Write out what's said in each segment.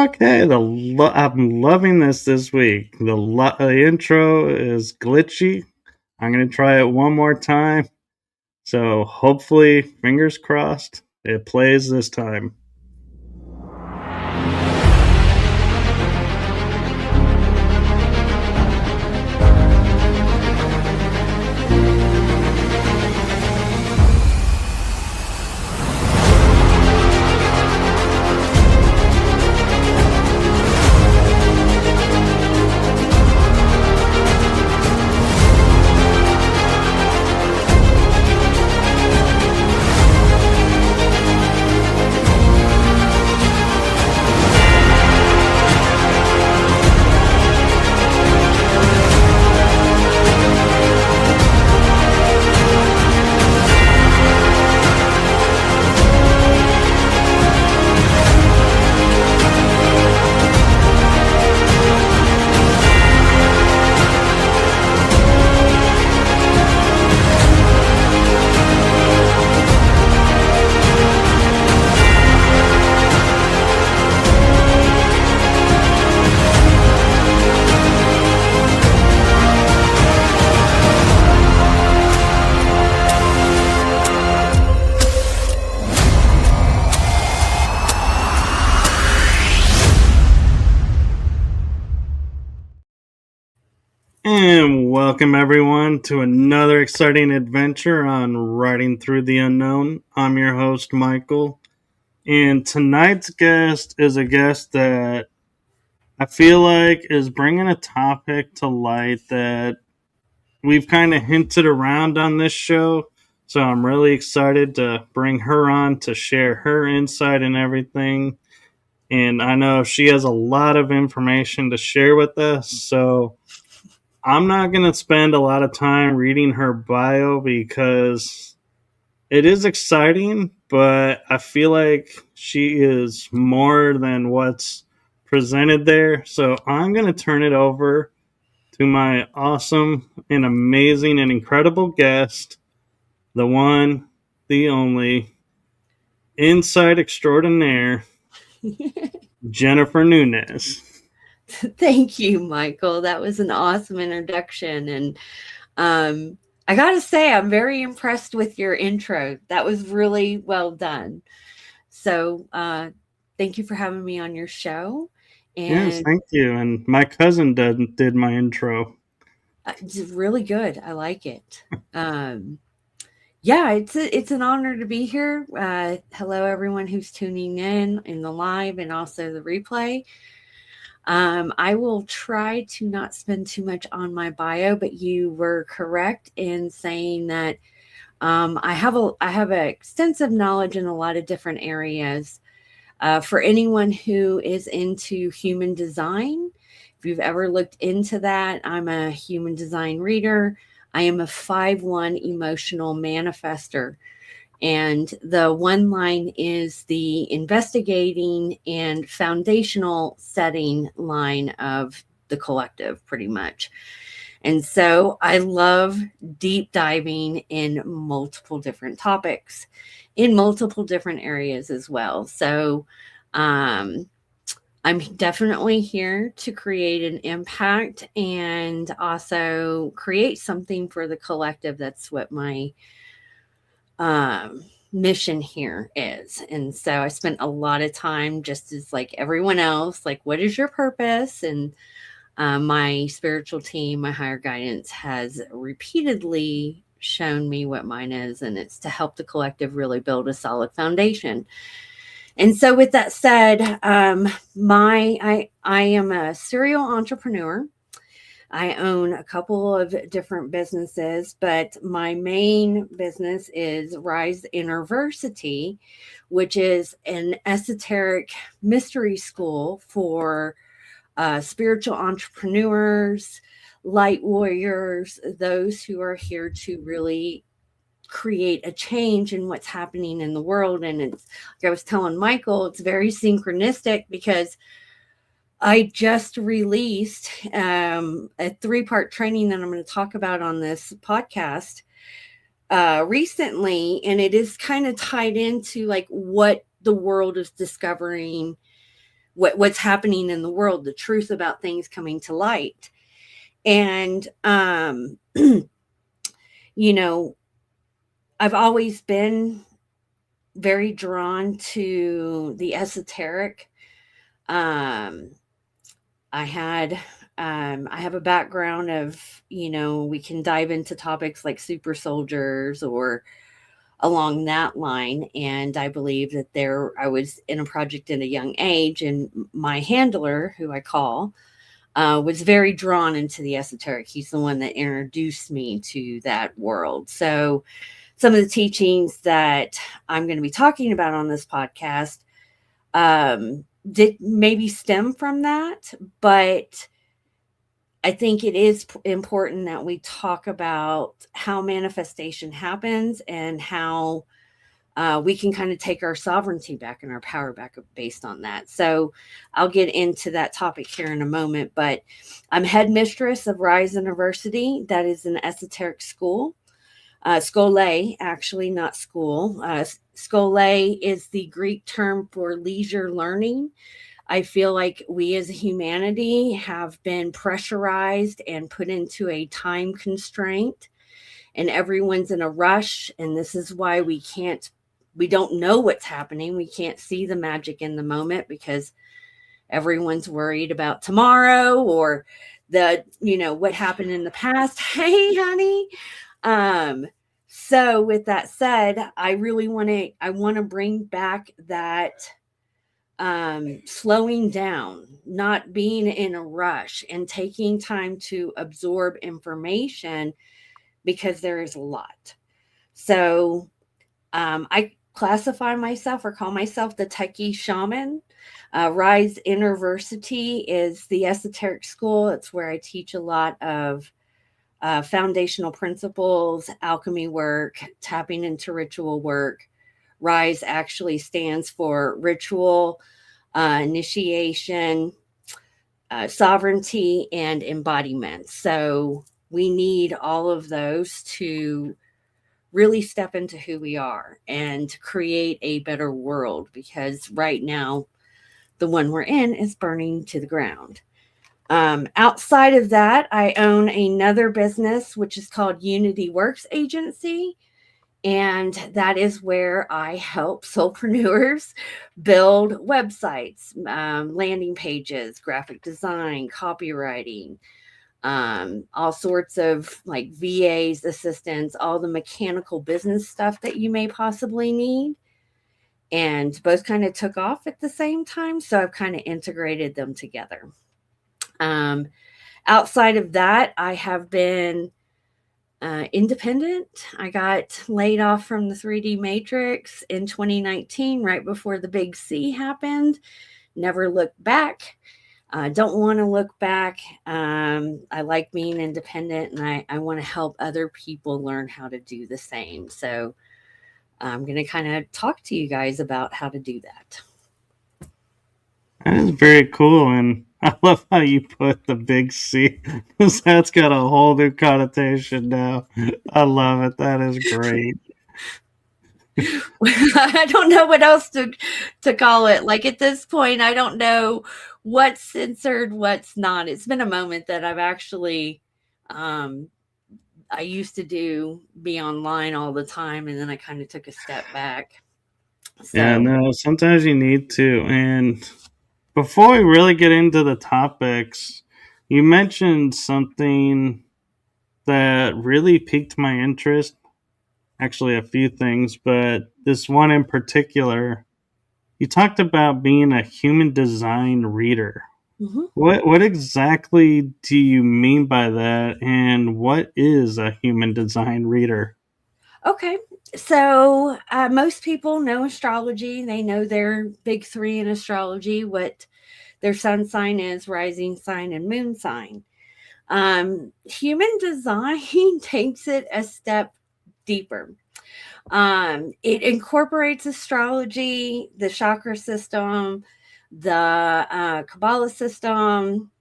Okay, I'm loving this week. The intro is glitchy. I'm gonna try it one more time. So hopefully, fingers crossed, it plays this time. And welcome everyone to another exciting adventure on Riding Through the Unknown. I'm your host, Michael. And tonight's guest is a guest that I feel like is bringing a topic to light that we've kind of hinted around on this show. So I'm really excited to bring her on to share her insight and everything. And I know she has a lot of information to share with us. So I'm not going to spend a lot of time reading her bio because it is exciting, but I feel like she is more than what's presented there. So I'm going to turn it over to my awesome and amazing and incredible guest, the one, the only, insight extraordinaire, Jennifer Nunez. Thank you, Michael. That was an awesome introduction. And I got to say, I'm very impressed with your intro. That was really well done. So thank you for having me on your show. Yes, And thank you. And my cousin did my intro. it's really good. I like it. Yeah, it's an honor to be here. Hello, everyone who's tuning in the live and also the replay. I will try to not spend too much on my bio, but you were correct in saying that I have a extensive knowledge in a lot of different areas. For anyone who is into human design, if you've ever looked into that, I'm a human design reader. I am a 5/1 emotional manifester. And the one line is the investigating and foundational setting line of the collective, pretty much. And so I love deep diving in multiple different topics in multiple different areas as well. So I'm definitely here to create an impact and also create something for the collective. That's what my mission here is. And so I spent a lot of time just as like everyone else, like, what is your purpose? And my spiritual team, my higher guidance has repeatedly shown me what mine is, and it's to help the collective really build a solid foundation. And so with that said, I am a serial entrepreneur. I own a couple of different businesses, but my main business is RISE Innerversity, which is an esoteric mystery school for spiritual entrepreneurs, light warriors, those who are here to really create a change in what's happening in the world. And it's like I was telling Michael, it's very synchronistic because I just released a 3-part training that I'm going to talk about on this podcast recently, and it is kind of tied into like what the world is discovering what's happening in the world, the truth about things coming to light. And, you know, I've always been very drawn to the esoteric. Um, I have a background of, we can dive into topics like super soldiers or along that line. And I believe that I was in a project at a young age, and my handler, who I call, was very drawn into the esoteric. He's the one that introduced me to that world. So some of the teachings that I'm going to be talking about on this podcast did maybe stem from that, but I think it is important that we talk about how manifestation happens and how we can kind of take our sovereignty back and our power back based on that. So I'll get into that topic here in a moment, but I'm headmistress of RISE Innerversity. That is an esoteric school. Scholē, actually, not school. Scholē is the Greek term for leisure learning. I feel like we as a humanity have been pressurized and put into a time constraint, and everyone's in a rush. And this is why we don't know what's happening. We can't see the magic in the moment because everyone's worried about tomorrow or what happened in the past. Hey, honey. So with that said, I want to bring back that slowing down, not being in a rush, and taking time to absorb information, because there is a lot. So I classify myself or call myself the techie shaman. RISE Innerversity is the esoteric school. It's where I teach a lot of foundational principles, alchemy work, tapping into ritual work. RISE actually stands for ritual, initiation, sovereignty, and embodiment. So we need all of those to really step into who we are and create a better world, because right now the one we're in is burning to the ground. Outside of that, I own another business, which is called Unity Works Agency. And that is where I help soulpreneurs build websites, landing pages, graphic design, copywriting, all sorts of like VAs, assistants, all the mechanical business stuff that you may possibly need. And both kind of took off at the same time. So I've kind of integrated them together. Outside of that, I have been independent. I got laid off from the 3D Matrix in 2019, right before the big C happened. Never looked back. Don't want to look back. I like being independent, and I want to help other people learn how to do the same. So I'm going to kind of talk to you guys about how to do that. That is very cool, and I love how you put the big C, because that's got a whole new connotation now. I love it. That is great. I don't know what else to call it. Like at this point, I don't know what's censored, what's not. It's been a moment that I've actually, I used to be online all the time, and then I kind of took a step back. So. Yeah, no, sometimes you need to. And before we really get into the topics, you mentioned something that really piqued my interest. Actually, a few things, but this one in particular. You talked about being a human design reader. Mm-hmm. What exactly do you mean by that, and what is a human design reader? Okay, so most people know astrology. They know their big three in astrology, what their sun sign is, rising sign, and moon sign. Human design takes it a step deeper. It incorporates astrology, the chakra system, the Kabbalah system,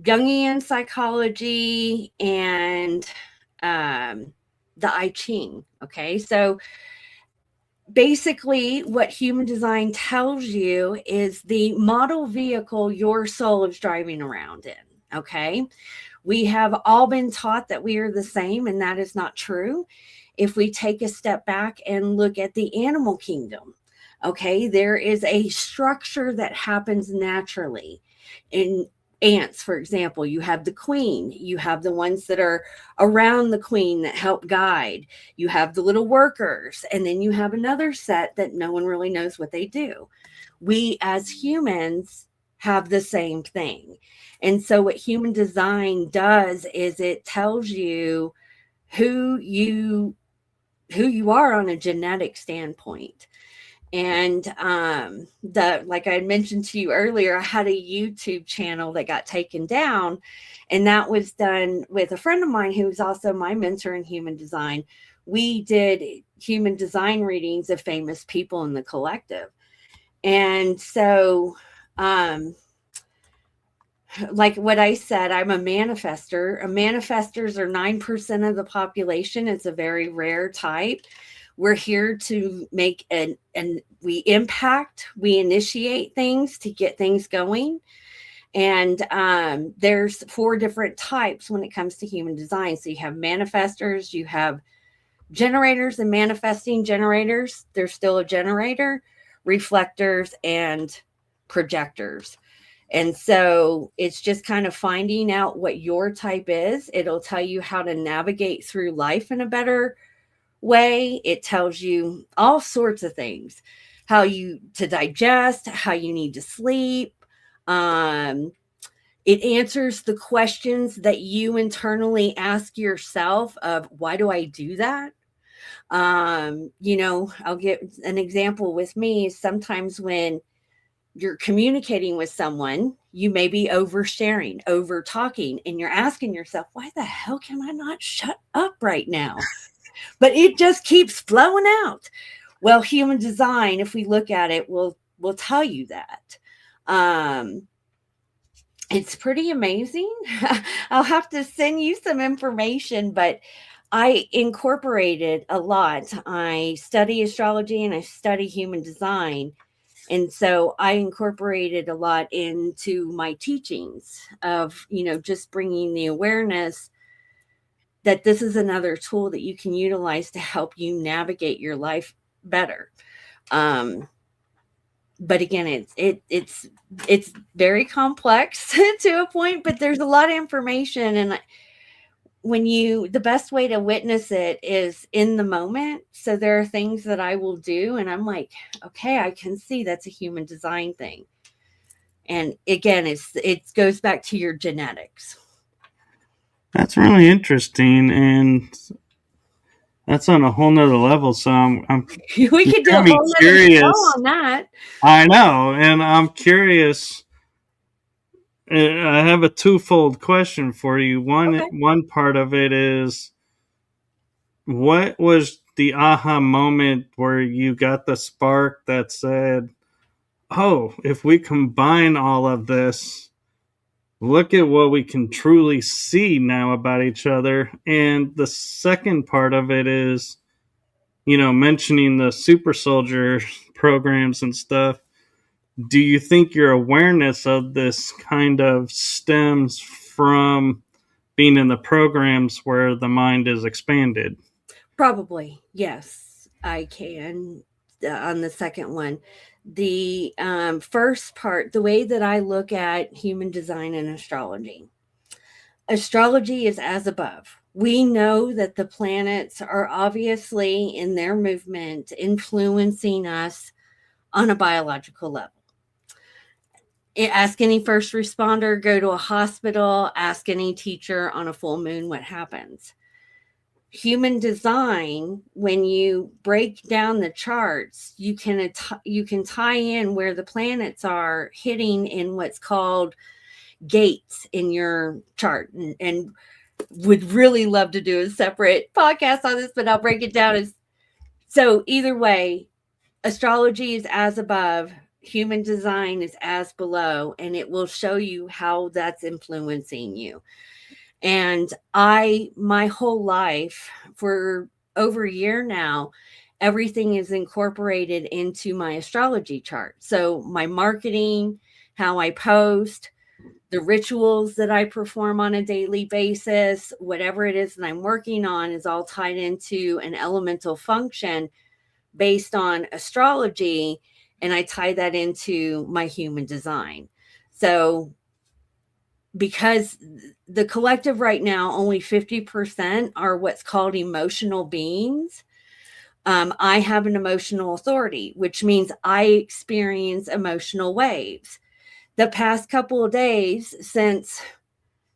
Jungian psychology, and the I Ching. Okay, so basically what human design tells you is the model vehicle your soul is driving around in. Okay. We have all been taught that we are the same, and that is not true. If we take a step back and look at the animal kingdom, okay, there is a structure that happens naturally. In ants, for example, you have the queen, you have the ones that are around the queen that help guide, you have the little workers, and then you have another set that no one really knows what they do. We as humans have the same thing. And so what human design does is it tells you who you are on a genetic standpoint. And like I mentioned to you earlier, I had a YouTube channel that got taken down, and that was done with a friend of mine who was also my mentor in human design. We did human design readings of famous people in the collective. And so like what I said, I'm a manifester. Manifestors are 9% of the population. It's a very rare type. We're here to make and we impact, we initiate things to get things going. And there's 4 different types when it comes to human design. So you have manifestors, you have generators and manifesting generators. There's still a generator, reflectors, and projectors. And so it's just kind of finding out what your type is. It'll tell you how to navigate through life in a better way. It tells you all sorts of things, how you to digest, how you need to sleep. It answers the questions that you internally ask yourself of, why do I do that? I'll give an example with me. Sometimes when you're communicating with someone, you may be oversharing, over talking, and you're asking yourself, why the hell can I not shut up right now? But it just keeps flowing out. Well, human design, if we look at it, will tell you that. It's pretty amazing. I'll have to send you some information, but I incorporated a lot. I study astrology and I study human design. And so I incorporated a lot into my teachings of, just bringing the awareness that this is another tool that you can utilize to help you navigate your life better. But again, it's very complex to a point, but there's a lot of information. And the best way to witness it is in the moment. So there are things that I will do and I'm like, okay, I can see that's a human design thing. And again, it goes back to your genetics. That's really interesting, and that's on a whole nother level. So we could do a whole other show on that. I know, and I'm curious. I have a twofold question for you. One part of it is, what was the aha moment where you got the spark that said, oh, if we combine all of this, look at what we can truly see now about each other? And the second part of it is, mentioning the super soldier programs and stuff. Do you think your awareness of this kind of stems from being in the programs where the mind is expanded? Probably, yes, I can. On the second one, the first part, the way that I look at human design and astrology is as above. We know that the planets are obviously in their movement influencing us on a biological level. Ask any first responder, go to a hospital, ask any teacher on a full moon what happens. Human design, when you break down the charts, you can tie in where the planets are hitting in what's called gates in your chart, and would really love to do a separate podcast on this, but I'll break it down. So either way, astrology is as above, human design is as below, and it will show you how that's influencing you. And my whole life for over a year now, everything is incorporated into my astrology chart. So my marketing, how I post, the rituals that I perform on a daily basis, whatever it is that I'm working on is all tied into an elemental function based on astrology. And I tie that into my human design. So because the collective right now, only 50% are what's called emotional beings. I have an emotional authority, which means I experience emotional waves. The past couple of days, since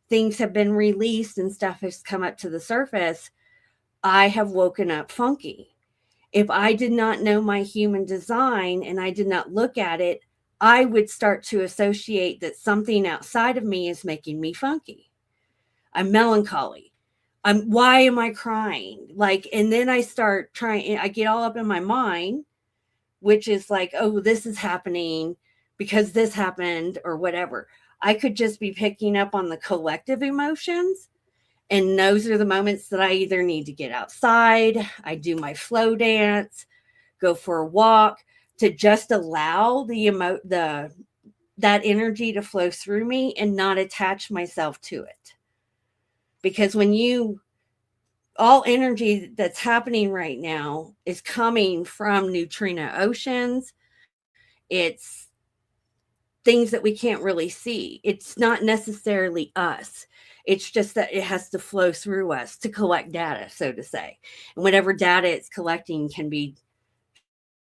things have been released and stuff has come up to the surface, I have woken up funky. If I did not know my human design and I did not look at it, I would start to associate that something outside of me is making me funky. I'm melancholy. Why am I crying? Like, and then I start trying, I get all up in my mind, which is like, oh, this is happening because this happened or whatever. I could just be picking up on the collective emotions. And those are the moments that I either need to get outside, I do my flow dance, go for a walk to just allow that energy to flow through me and not attach myself to it. Because all energy that's happening right now is coming from neutrino oceans. It's things that we can't really see. It's not necessarily us. It's just that it has to flow through us to collect data, so to say. And whatever data it's collecting can be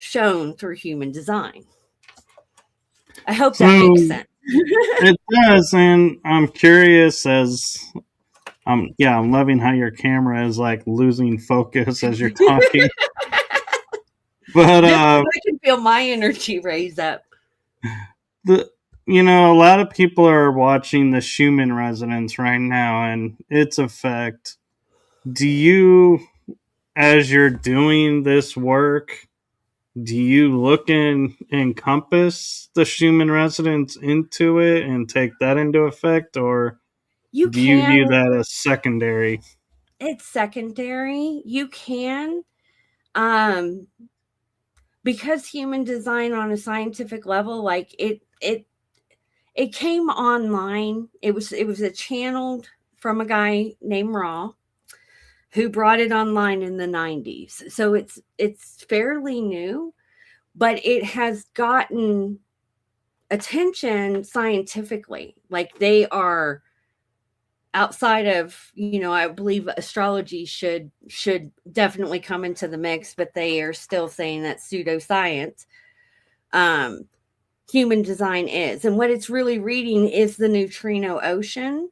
shown through human design. I hope that makes sense. It does, and I'm curious as I'm loving how your camera is like losing focus as you're talking. But I can feel my energy raise up. A lot of people are watching the Schumann resonance right now and its effect. Do you, as you're doing this work, do you look and encompass the Schumann resonance into it and take that into effect, or do you view that as secondary? It's secondary. You can, because human design on a scientific level, like it came online. It was a channeled from a guy named Ra, who brought it online in the 90s. So it's fairly new, but it has gotten attention scientifically. Like they are outside of, I believe astrology should definitely come into the mix, but they are still saying that pseudoscience. Human design is, and what it's really reading is the neutrino ocean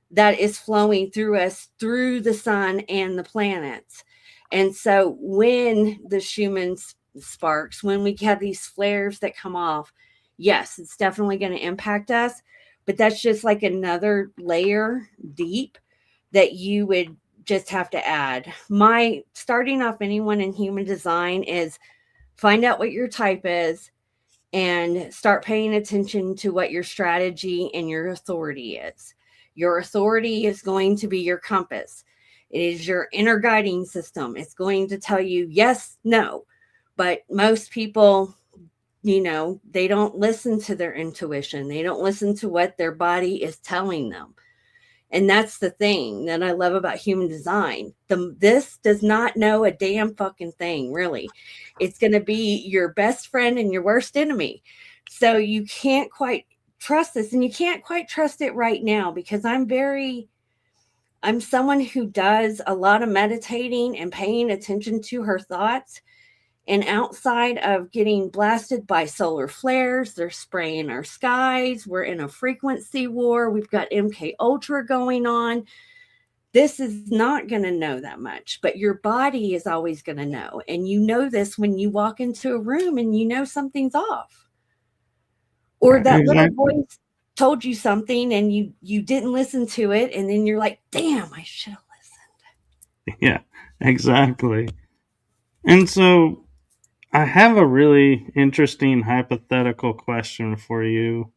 that is flowing through us, through the sun and the planets. And so when the Schumann sparks, when we have these flares that come off, yes, it's definitely going to impact us, but that's just like another layer deep that you would just have to add. My starting off anyone in human design is find out what your type is and start paying attention to what your strategy and your authority is. Your authority is going to be your compass. It is your inner guiding system. It's going to tell you yes, no. But most people, they don't listen to their intuition. They don't listen to what their body is telling them. And that's the thing that I love about human design. This does not know a damn fucking thing, really. It's going to be your best friend and your worst enemy. So you can't quite trust this, and you can't quite trust it right now because I'm someone who does a lot of meditating and paying attention to her thoughts. And outside of getting blasted by solar flares, they're spraying our skies. We're in a frequency war. We've got MK Ultra going on. This is not going to know that much, but your body is always going to know. And you know this when you walk into a room and you know something's off. Or that little voice told you something and you didn't listen to it. And then you're like, damn, I should have listened. Yeah, exactly. And so I have a really interesting hypothetical question for you.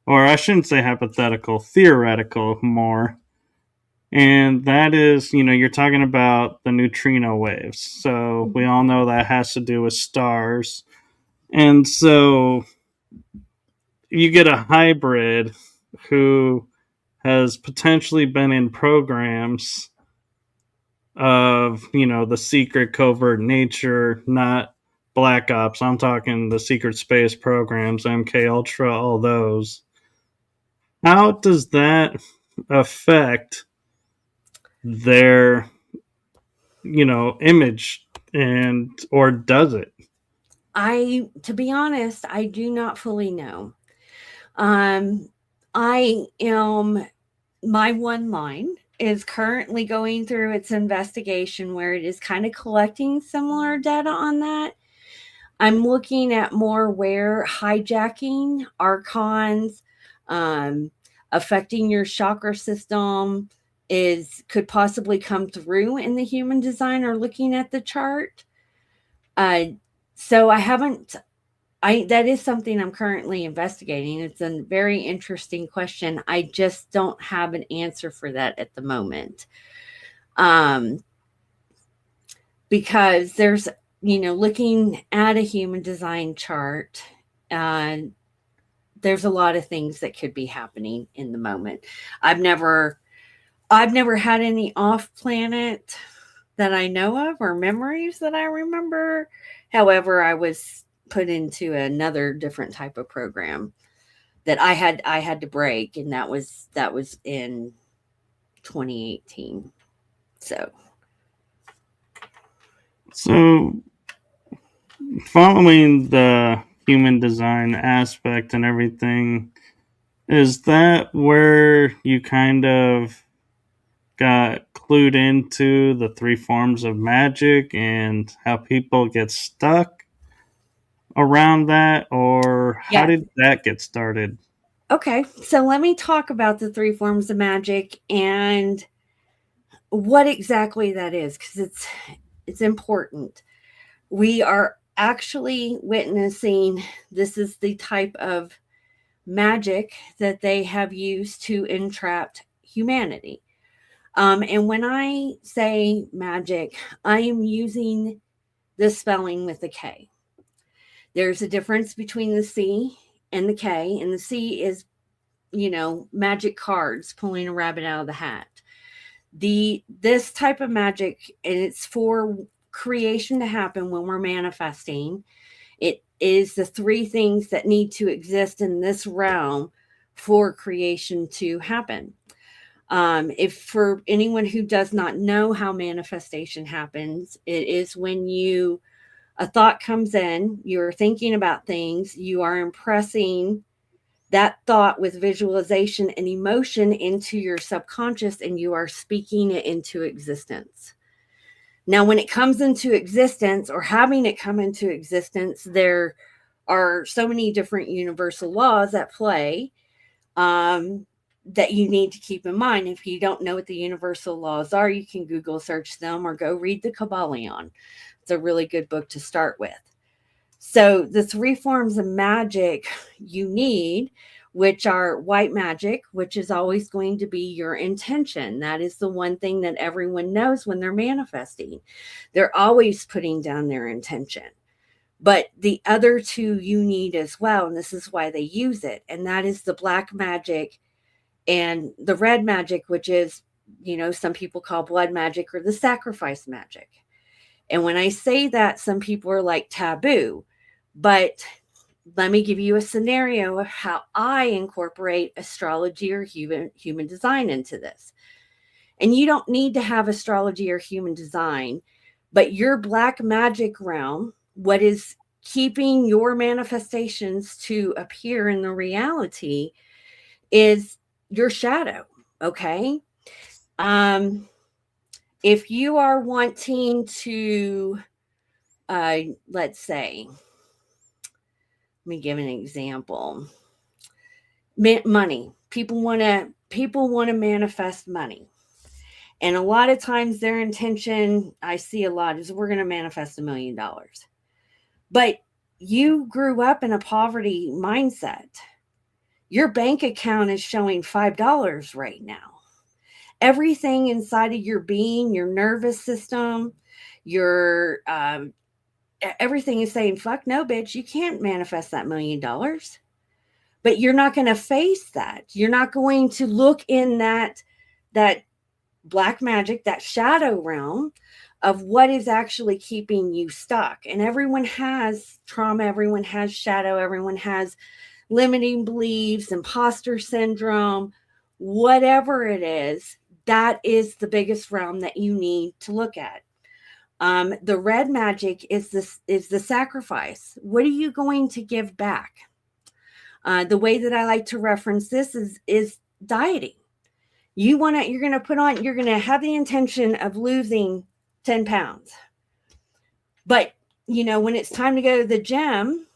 Or I shouldn't say hypothetical, theoretical more. And that is, you're talking about the neutrino waves. So we all know that has to do with stars. And so you get a hybrid who has potentially been in programs of, the secret covert nature, not black ops. I'm talking the secret space programs, MK Ultra, all those. How does that affect their, image, and or does it? To be honest, I do not fully know. I am, my one line is currently going through its investigation where it is kind of collecting similar data on that. I'm looking at more where hijacking, archons, affecting your chakra system could possibly come through in the human design or looking at the chart. So I haven't, that is something I'm currently investigating. It's a very interesting question. I just don't have an answer for that at the moment. Because there's, looking at a human design chart, there's a lot of things that could be happening in the moment. I've never had any off planet that I know of or memories that I remember. However, I was put into another different type of program that I had to break, and that was in 2018. So Following the human design aspect and everything, is that where you kind of got clued into the three forms of magic and how people get stuck around that, or how yeah. did that get started? Okay, so let me talk about the three forms of magic and what exactly that is, because it's important. We are actually witnessing, this is the type of magic that they have used to entrap humanity. And when I say magic, I am using the spelling with the K. There's a difference between the C and the K, and the C is, magic cards, pulling a rabbit out of the hat. This type of magic, and it's for creation to happen when we're manifesting. It is the three things that need to exist in this realm for creation to happen. If for anyone who does not know how manifestation happens, it is when a thought comes in, you're thinking about things, you are impressing that thought with visualization and emotion into your subconscious, and you are speaking it into existence. Now, when it comes into existence, or having it come into existence, there are so many different universal laws at play that you need to keep in mind. If you don't know what the universal laws are, you can Google search them or go read the Kabbalion. It's a really good book to start with. So the three forms of magic you need, which are white magic, which is always going to be your intention. That is the one thing that everyone knows when they're manifesting. They're always putting down their intention. But the other two you need as well, and this is why they use it, and that is the black magic and the red magic, which is, some people call blood magic or the sacrifice magic. And when I say that, some people are like taboo, but let me give you a scenario of how I incorporate astrology or human design into this. And you don't need to have astrology or human design, but your black magic realm, what is keeping your manifestations to appear in the reality, is your shadow. Okay. If you are wanting to, let's say, let me give an example. Money. People want to manifest money. And a lot of times their intention, I see a lot, is we're going to manifest $1 million. But you grew up in a poverty mindset. Your bank account is showing $5 right now. everything inside of your being, your nervous system, your everything is saying, fuck no, bitch, you can't manifest that $1 million. But you're not going to face that. You're not going to look in that black magic, that shadow realm of what is actually keeping you stuck. And everyone has trauma, everyone has shadow, everyone has limiting beliefs, imposter syndrome, whatever it is. That is the biggest realm that you need to look at. The red magic is the sacrifice. What are you going to give back? The way that I like to reference this is dieting. You're going to have the intention of losing 10 pounds. But, when it's time to go to the gym,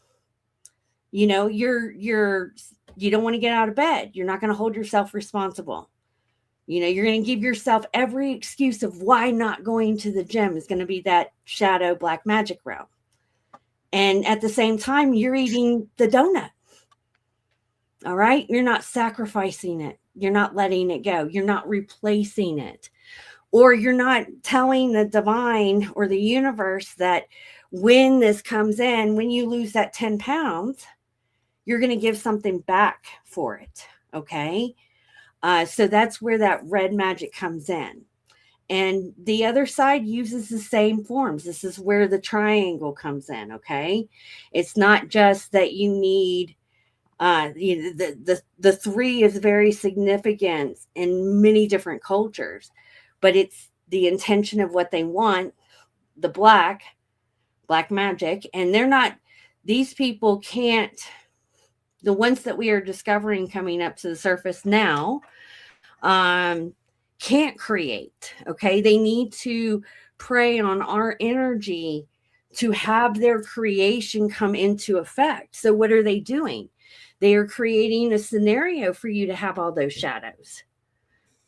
you don't want to get out of bed. You're not going to hold yourself responsible. You're going to give yourself every excuse of why not going to the gym is going to be that shadow black magic realm. And at the same time, you're eating the donut. All right. You're not sacrificing it. You're not letting it go. You're not replacing it. Or you're not telling the divine or the universe that when this comes in, when you lose that 10 pounds, you're going to give something back for it. Okay. So that's where that red magic comes in. And the other side uses the same forms. This is where the triangle comes in. Okay. It's not just that you need, the 3 is very significant in many different cultures, but it's the intention of what they want, the black magic. And these people can't, the ones that we are discovering coming up to the surface now, can't create. Okay. They need to prey on our energy to have their creation come into effect. So what are they doing? They are creating a scenario for you to have all those shadows.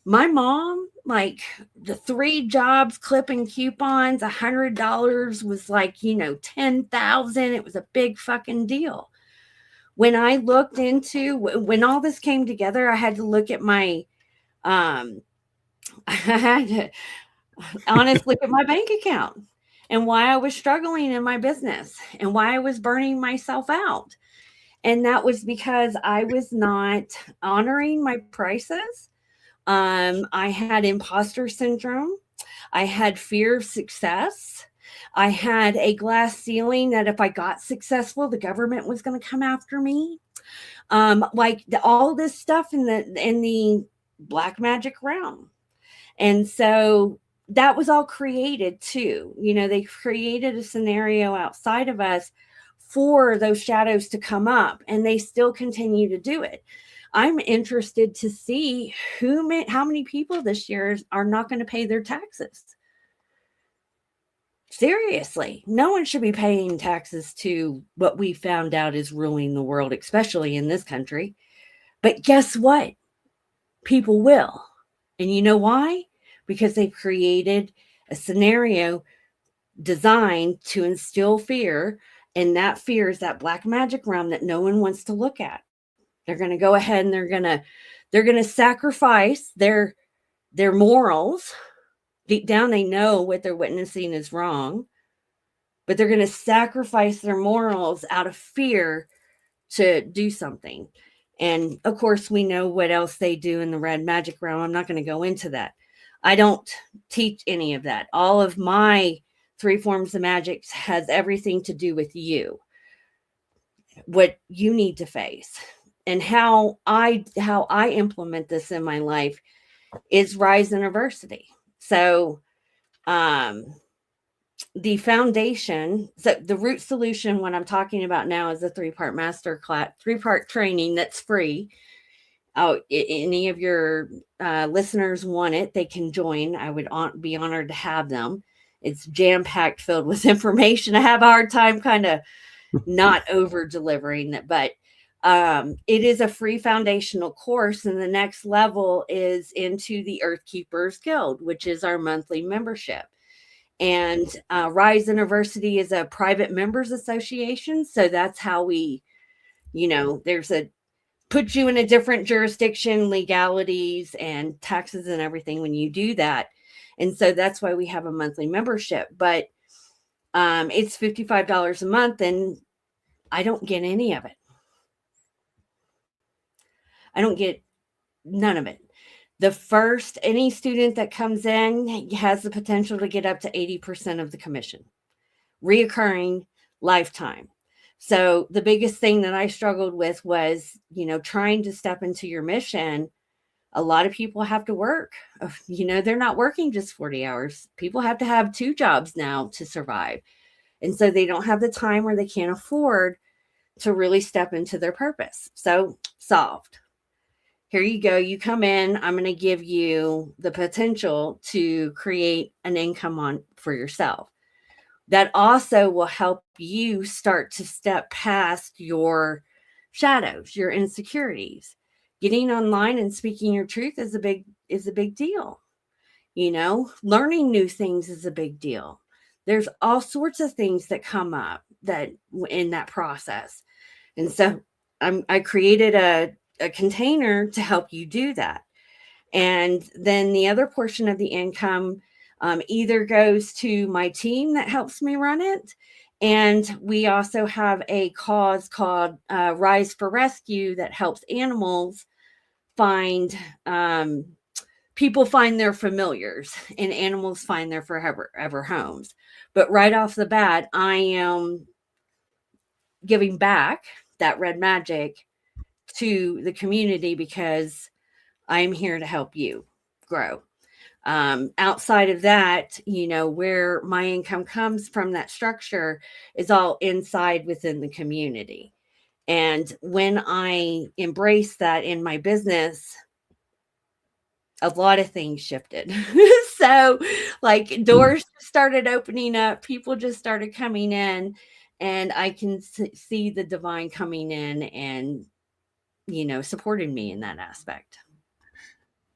My mom, like the 3 jobs, clipping coupons, $100 was like, 10,000. It was a big fucking deal. When I looked into, when all this came together, I had to look at my, I had to honestly look at my bank account and why I was struggling in my business and why I was burning myself out. And that was because I was not honoring my prices. I had imposter syndrome. I had fear of success. I had a glass ceiling that if I got successful, the government was going to come after me. All this stuff in the black magic realm. And so that was all created too. They created a scenario outside of us for those shadows to come up, and they still continue to do it. I'm interested to see how many people this year are not going to pay their taxes. Seriously, no one should be paying taxes to what we found out is ruling the world, especially in this country. But guess what? People will. And you know why? Because they've created a scenario designed to instill fear. And that fear is that black magic realm that no one wants to look at. They're going to go ahead and they're going to sacrifice their morals. Deep down, they know what they're witnessing is wrong, but they're going to sacrifice their morals out of fear to do something. And of course, we know what else they do in the red magic realm. I'm not going to go into that. I don't teach any of that. All of my 3 forms of magic has everything to do with you, what you need to face. And how I implement this in my life is RISE Innerversity. So the foundation, so the root solution, what I'm talking about now is a 3-part master class, 3-part training that's free. Any of your listeners want it, they can join. I would be honored to have them. It's jam-packed, filled with information. I have a hard time kind of not over-delivering it, but it is a free foundational course, and the next level is into the Earthkeepers Guild, which is our monthly membership. And RISE Innerversity is a private members association, so that's how we, there's a puts you in a different jurisdiction, legalities and taxes and everything when you do that. And so that's why we have a monthly membership. But it's $55 a month, and I don't get any of it. I don't get none of it. Any student that comes in has the potential to get up to 80% of the commission, reoccurring, lifetime. So the biggest thing that I struggled with was, trying to step into your mission. A lot of people have to work. They're not working just 40 hours. People have to have 2 jobs now to survive. And so they don't have the time, or they can't afford to really step into their purpose. So solved. Here you go. You come in. I'm going to give you the potential to create an income for yourself. That also will help you start to step past your shadows, your insecurities. Getting online and speaking your truth is a big deal. Learning new things is a big deal. There's all sorts of things that come up that in that process. And so I created a container to help you do that. And then the other portion of the income either goes to my team that helps me run it. And we also have a cause called Rise for Rescue that helps animals find, people find their familiars, and animals find their forever homes. But right off the bat, I am giving back that red magic to the community because I'm here to help you grow. Outside of that, where my income comes from, that structure is all inside within the community. And when I embraced that in my business, a lot of things shifted. So like doors started opening up, people just started coming in, and I can see the divine coming in and, supporting me in that aspect.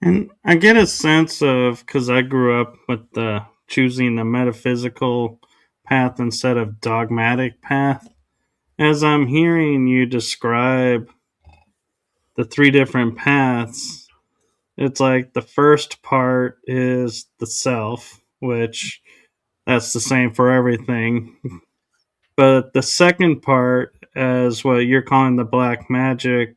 And I get a sense of, because I grew up with choosing the metaphysical path instead of dogmatic path. As I'm hearing you describe the 3 different paths, it's like the first part is the self, which that's the same for everything. But the second part, as what you're calling the black magic,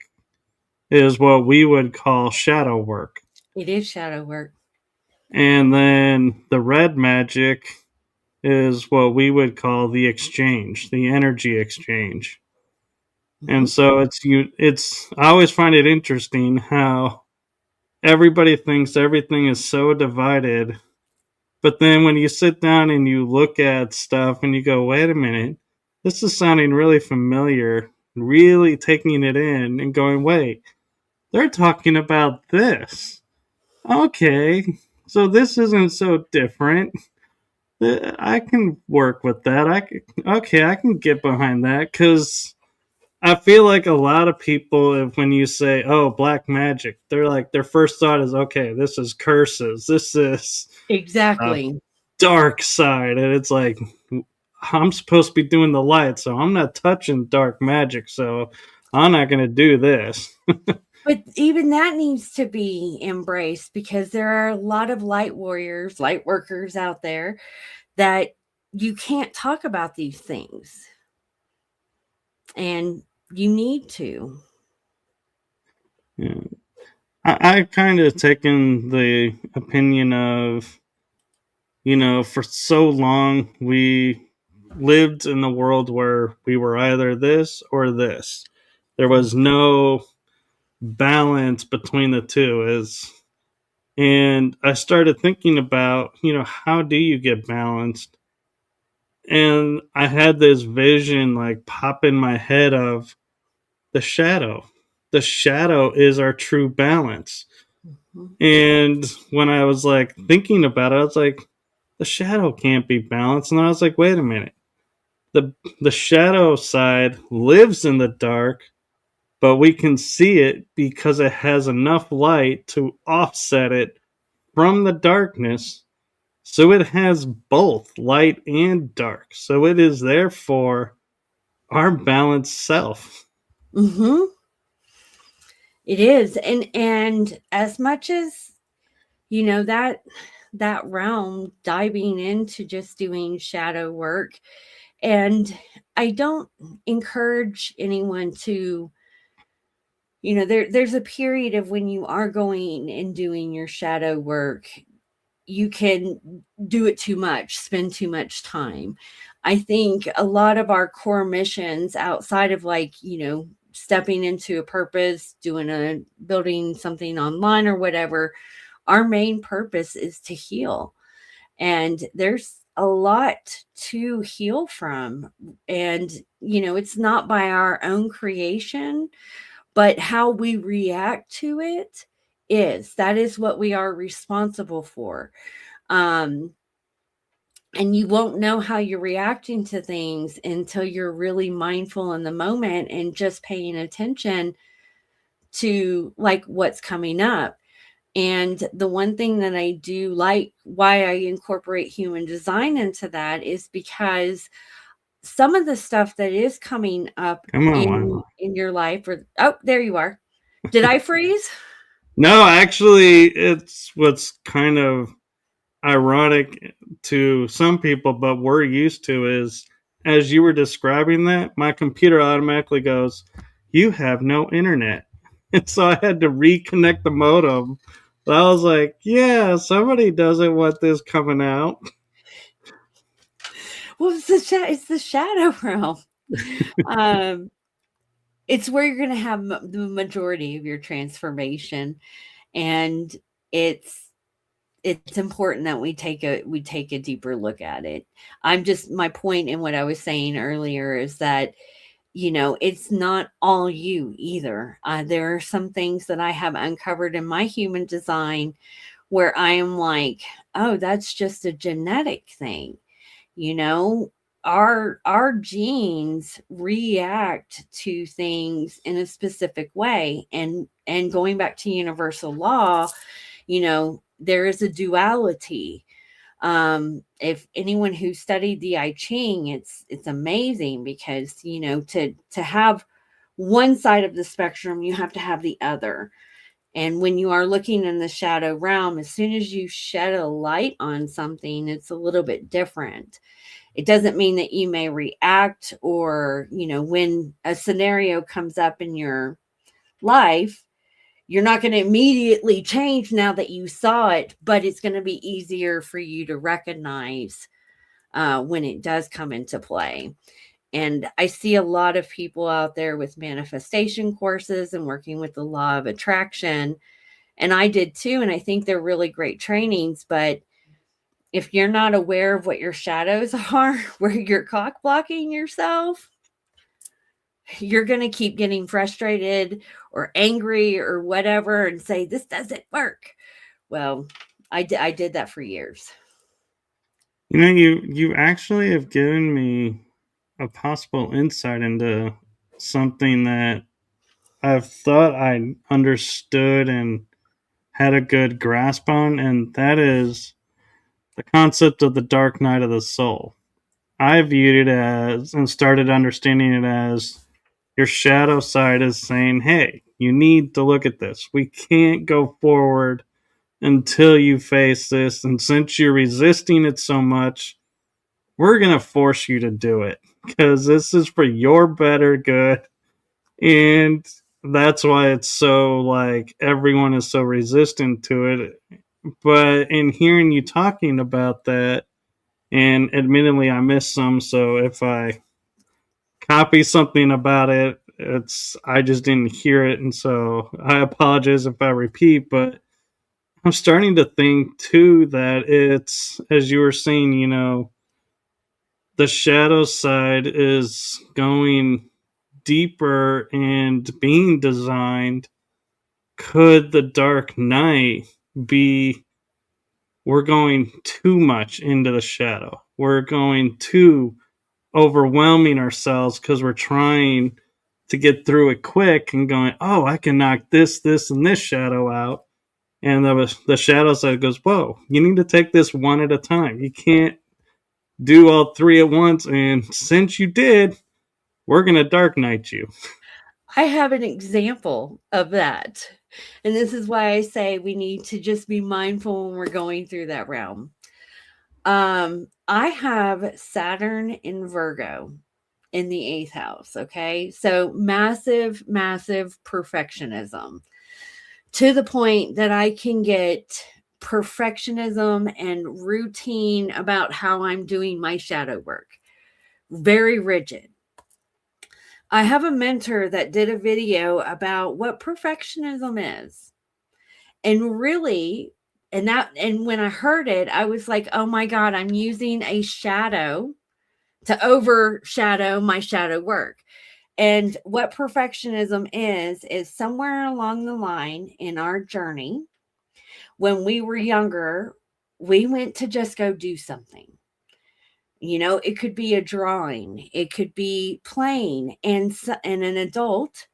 is what we would call shadow work. It is shadow work. And then the red magic is what we would call the exchange, the energy exchange. Mm-hmm. And so I always find it interesting how everybody thinks everything is so divided, but then when you sit down and you look at stuff and you go, wait a minute, this is sounding really familiar, really taking it in and going, wait, they're talking about this. Okay, so this isn't so different. I can work with that. I can get behind that, because I feel like a lot of people, when you say, oh, black magic, they're like, their first thought is, okay, this is curses. This is exactly dark side. And it's like, I'm supposed to be doing the light, so I'm not touching dark magic, so I'm not going to do this. But even that needs to be embraced, because there are a lot of light warriors, light workers out there that you can't talk about these things. And you need to. Yeah. I've kind of taken the opinion of, for so long we lived in the world where we were either this or this. There was no balance between the two. And I started thinking about, how do you get balanced? And I had this vision like pop in my head of the shadow. The shadow is our true balance. Mm-hmm. And when I was like thinking about it, I was like, the shadow can't be balanced. And I was like, wait a minute. The shadow side lives in the dark, but we can see it because it has enough light to offset it from the darkness. So it has both light and dark. So it is therefore our balanced self. Mm-hmm. It is. And as much as, that realm, diving into just doing shadow work, and I don't encourage anyone to, there's a period of when you are going and doing your shadow work, you can do it too much, spend too much time. I think a lot of our core missions outside of, like, stepping into a purpose, building something online or whatever, our main purpose is to heal. And there's a lot to heal from. And, it's not by our own creation, but how we react to it is. That is what we are responsible for. Um, and you won't know how you're reacting to things until you're really mindful in the moment and just paying attention to, like, what's coming up. And the one thing that I do like, why I incorporate human design into that, is because some of the stuff that is coming up Come on, in Michael. your life, or oh, there you are. Did I freeze? No, actually, it's what's kind of ironic to some people, but we're used to is as you were describing that, my computer automatically goes, "You have no internet." And so I had to reconnect the modem. But I was like, yeah, somebody doesn't want this coming out. Well, it's the shadow realm. um it's where you're going to have the majority of your transformation, and it's it's important that we take a deeper look at it. I'm just My point in what I was saying earlier is that, it's not all you either. There are some things that I have uncovered in my human design where I am like, oh, that's just a genetic thing. you know our genes react to things in a specific way, and going back to universal law, there is a duality. If anyone who studied the I Ching, it's amazing, because to have one side of the spectrum, you have to have the other. And when you are looking in the shadow realm, as soon as you shed a light on something, it's a little bit different. It doesn't mean that you may react, or, when a scenario comes up in your life, you're not going to immediately change now that you saw it, but it's going to be easier for you to recognize when it does come into play. And I see a lot of people out there with manifestation courses and working with the law of attraction. And I did too. And I think they're really great trainings. But if you're not aware of what your shadows are, where you're cock blocking yourself, you're going to keep getting frustrated or angry or whatever and say, this doesn't work. Well, I did that for years. You actually have given me a possible insight into something that I've thought I understood and had a good grasp on, and that is the concept of the dark night of the soul. I viewed it as and started understanding it as your shadow side is saying, hey, you need to look at this. We can't go forward until you face this. And since you're resisting it so much, we're going to force you to do it because this is for your better good. And that's why it's so like everyone is so resistant to it. But in hearing you talking about that, and admittedly, I missed some. So if I copy something about it, it's I just didn't hear it, and so I apologize if I repeat. But I'm starting to think too that it's as you were saying, the shadow side is going deeper and being designed. Could the dark night be we're going too much into the shadow? We're going too overwhelming ourselves because we're trying to get through it quick and going, oh, I can knock this, and this shadow out. And the shadow side goes, whoa, you need to take this one at a time. You can't do all three at once. And since you did, we're going to dark night you. I have an example of that. And this is why I say we need to just be mindful when we're going through that realm. I have Saturn in Virgo in the 8th house. Okay. So massive, massive perfectionism to the point that I can get perfectionism and routine about how I'm doing my shadow work. Very rigid. I have a mentor that did a video about what perfectionism is. And really, and when I heard it, I was like, oh my God, I'm using a shadow to overshadow my shadow work. And what perfectionism is somewhere along the line in our journey, when we were younger, we went to just go do something. It could be a drawing, it could be playing, and an adult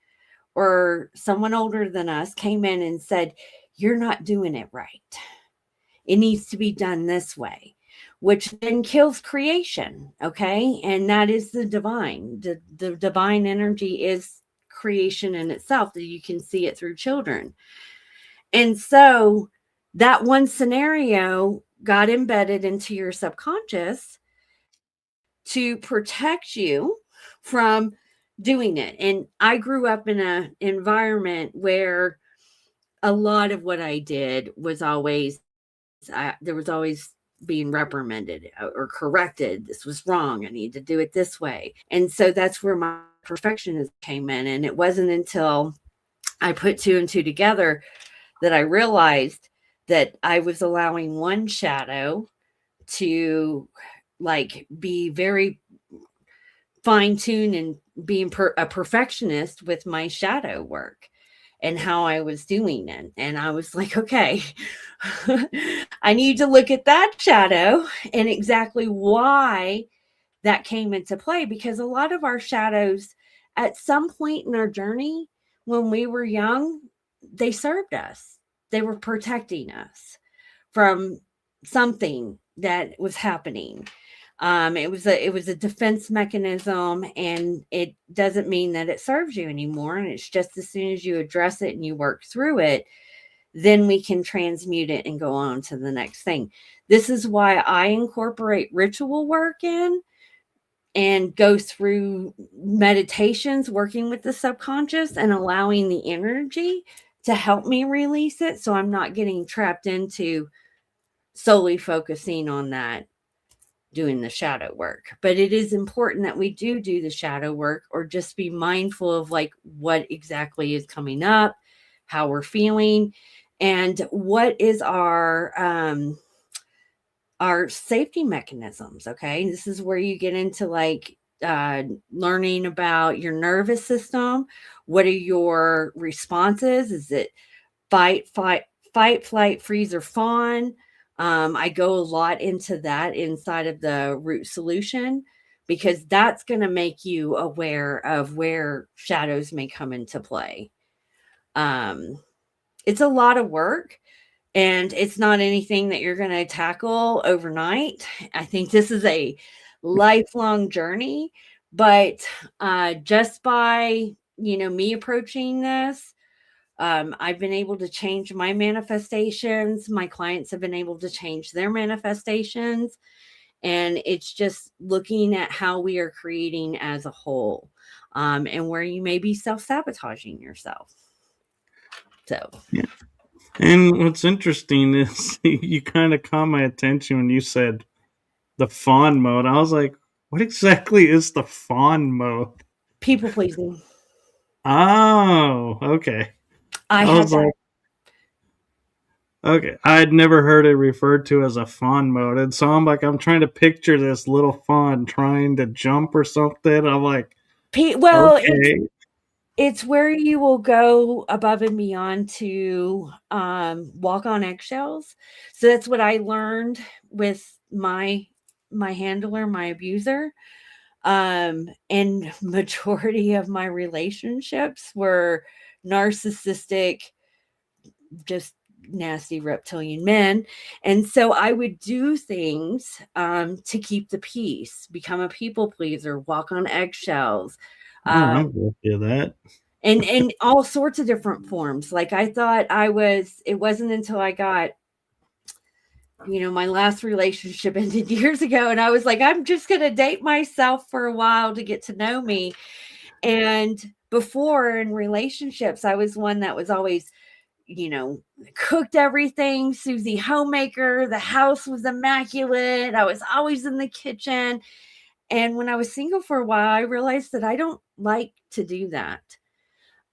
or someone older than us came in and said, "You're not doing it right. It needs to be done this way," which then kills creation. Okay. And that is the divine. The divine energy is creation in itself, that you can see it through children. And so that one scenario got embedded into your subconscious to protect you from doing it. And I grew up in an environment where a lot of what I did was always, there was always being reprimanded or corrected. This was wrong. I need to do it this way. And so that's where my perfectionism came in. And it wasn't until I put two and two together that I realized that I was allowing one shadow to be very fine-tuned and being a perfectionist with my shadow work and how I was doing it. And I was like, okay, I need to look at that shadow and exactly why that came into play, because a lot of our shadows at some point in our journey when we were young, they served us. They were protecting us from something that was happening. It was a defense mechanism, and it doesn't mean that it serves you anymore. And it's just as soon as you address it and you work through it, then we can transmute it and go on to the next thing. This is why I incorporate ritual work in and go through meditations, working with the subconscious and allowing the energy to help me release it. So I'm not getting trapped into solely focusing on that, doing the shadow work. But it is important that we do the shadow work, or just be mindful of what exactly is coming up, how we're feeling, and what is our safety mechanisms. Okay. This is where you get into learning about your nervous system. What are your responses? Is it fight, flight, freeze, or fawn? I go a lot into that inside of the root solution, because that's going to make you aware of where shadows may come into play. It's a lot of work, and it's not anything that you're going to tackle overnight. I think this is a lifelong journey, but just by, me approaching this, I've been able to change my manifestations. My clients have been able to change their manifestations. And it's just looking at how we are creating as a whole, and where you may be self-sabotaging yourself. So, yeah. And what's interesting is you kind of caught my attention when you said the fawn mode. I was like, what exactly is the fawn mode? people pleasing. Oh, okay. I I had was that. like, okay. I had never heard it referred to as a fawn mode. And so I'm trying to picture this little fawn trying to jump or something. I'm like, Well, okay. it's where you will go above and beyond to walk on eggshells. So that's what I learned with my handler, my abuser. And majority of my relationships were narcissistic, just nasty reptilian men. And so I would do things to keep the peace, become a people pleaser, walk on eggshells. Oh, I'm guilty of that. and all sorts of different forms. Like I thought it wasn't until I got, my last relationship ended years ago, and I was like, I'm just going to date myself for a while to get to know me. And before, in relationships, I was one that was always, cooked everything, Susie homemaker, the house was immaculate, I was always in the kitchen. And when I was single for a while, I realized that I don't like to do that.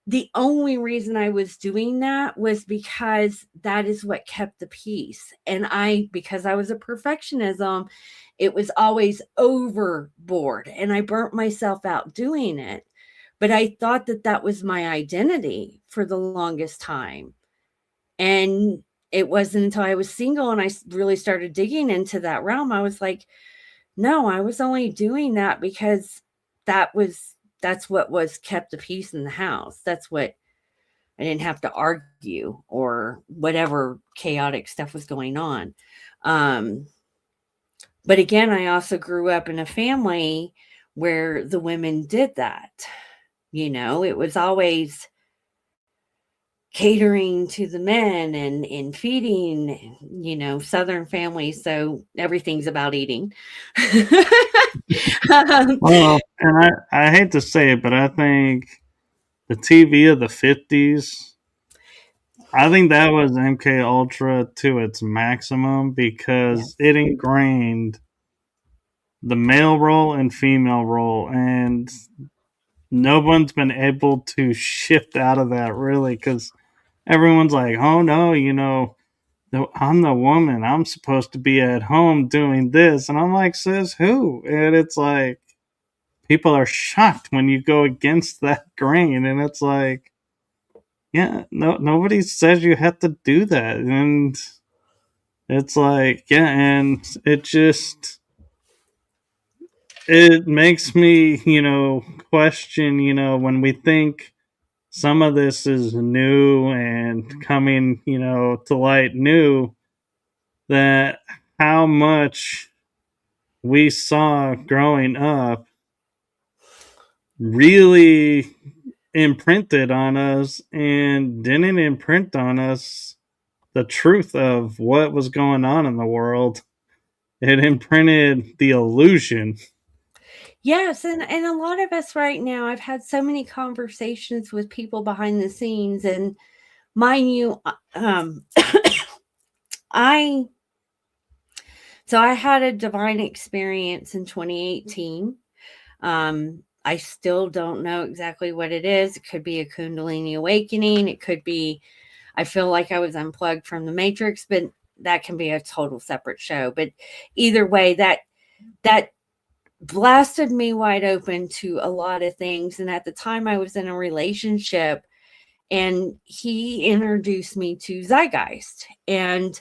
The only reason I was doing that was because that is what kept the peace. And because I was a perfectionism, it was always overboard and I burnt myself out doing it. But I thought that that was my identity for the longest time. And it wasn't until I was single and I really started digging into that realm, I was like, no, I was only doing that because that's what was kept the peace in the house. That's what I didn't have to argue or whatever chaotic stuff was going on. But again, I also grew up in a family where the women did that. It was always catering to the men and feeding, Southern families. So everything's about eating. Well, and I hate to say it, but I think the TV of the 50s, I think that was MK Ultra to its maximum because Yes. it ingrained the male role and female role, and no one's been able to shift out of that really because everyone's like, oh no, I'm the woman. I'm supposed to be at home doing this. And I'm like, says who? And it's like, people are shocked when you go against that grain. And it's like, yeah, no, nobody says you have to do that. And it's like, yeah, and it makes me, question, when we think some of this is new and coming, to light new, that how much we saw growing up really imprinted on us and didn't imprint on us the truth of what was going on in the world. It imprinted the illusion. Yes, and a lot of us right now, I've had so many conversations with people behind the scenes, and mind you, I I had a divine experience in 2018. I still don't know exactly what it is. It could be a Kundalini awakening. It could be, I feel like I was unplugged from the matrix, but that can be a total separate show. But either way, that blasted me wide open to a lot of things. And at the time I was in a relationship and he introduced me to Zeitgeist and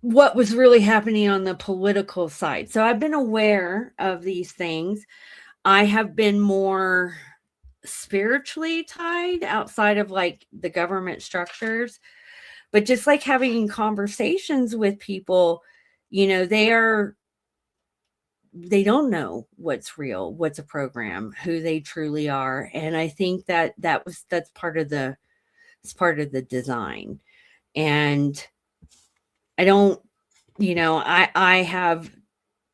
what was really happening on the political side. So I've been aware of these things. I have been more spiritually tied outside of like the government structures, but just like having conversations with people, they don't know what's real, what's a program, who they truly are. And I think that's part of the design. And I don't, I have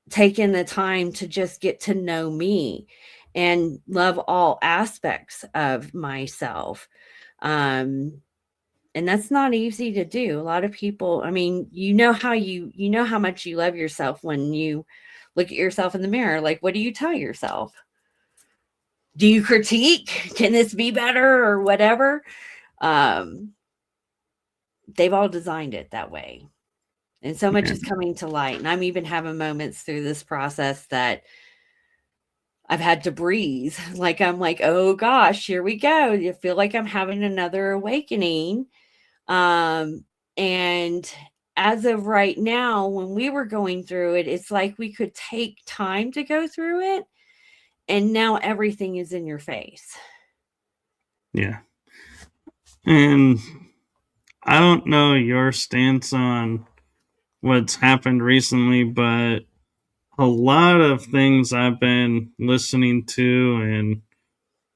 taken the time to just get to know me and love all aspects of myself. Um, and that's not easy to do. A lot of people, I mean, you know how much you love yourself when you look at yourself in the mirror. Like, what do you tell yourself? Do you critique? Can this be better or whatever? Um, they've all designed it that way. And so much Yeah. is coming to light. And I'm even having moments through this process that I've had to breathe. Like, I'm like, oh gosh, here we go. You feel like I'm having another awakening. And as of right now, when we were going through it, it's like we could take time to go through it. And now everything is in your face. Yeah. And I don't know your stance on what's happened recently, but a lot of things I've been listening to and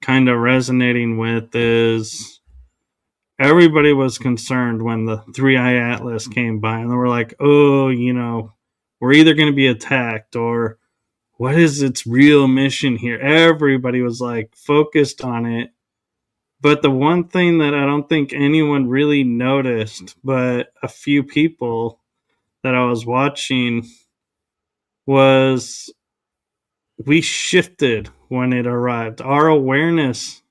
kind of resonating with is everybody was concerned when the 3-eye atlas came by, and they were like, oh, we're either going to be attacked or what is its real mission here? Everybody was like focused on it. But the one thing that I don't think anyone really noticed, but a few people that I was watching, was we shifted when it arrived. Our awareness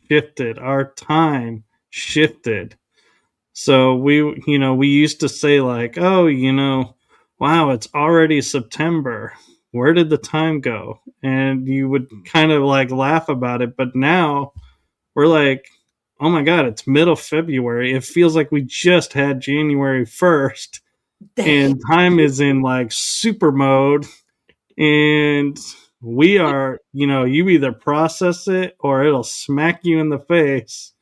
shifted. Our time shifted. So we used to say like, oh, wow, it's already September. Where did the time go? And you would kind of like laugh about it. But now we're like, oh my God, it's middle February. It feels like we just had January 1st and time is in like super mode. And we are, you either process it or it'll smack you in the face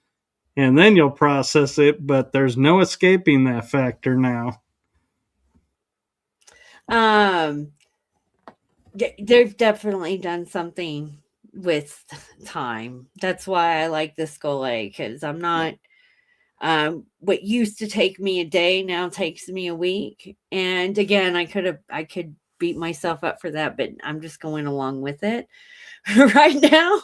and then you'll process it, but there's no escaping that factor now. They've definitely done something with time. That's why I like the Scholē, because I'm not what used to take me a day now takes me a week. And again, I could beat myself up for that, but I'm just going along with it right now.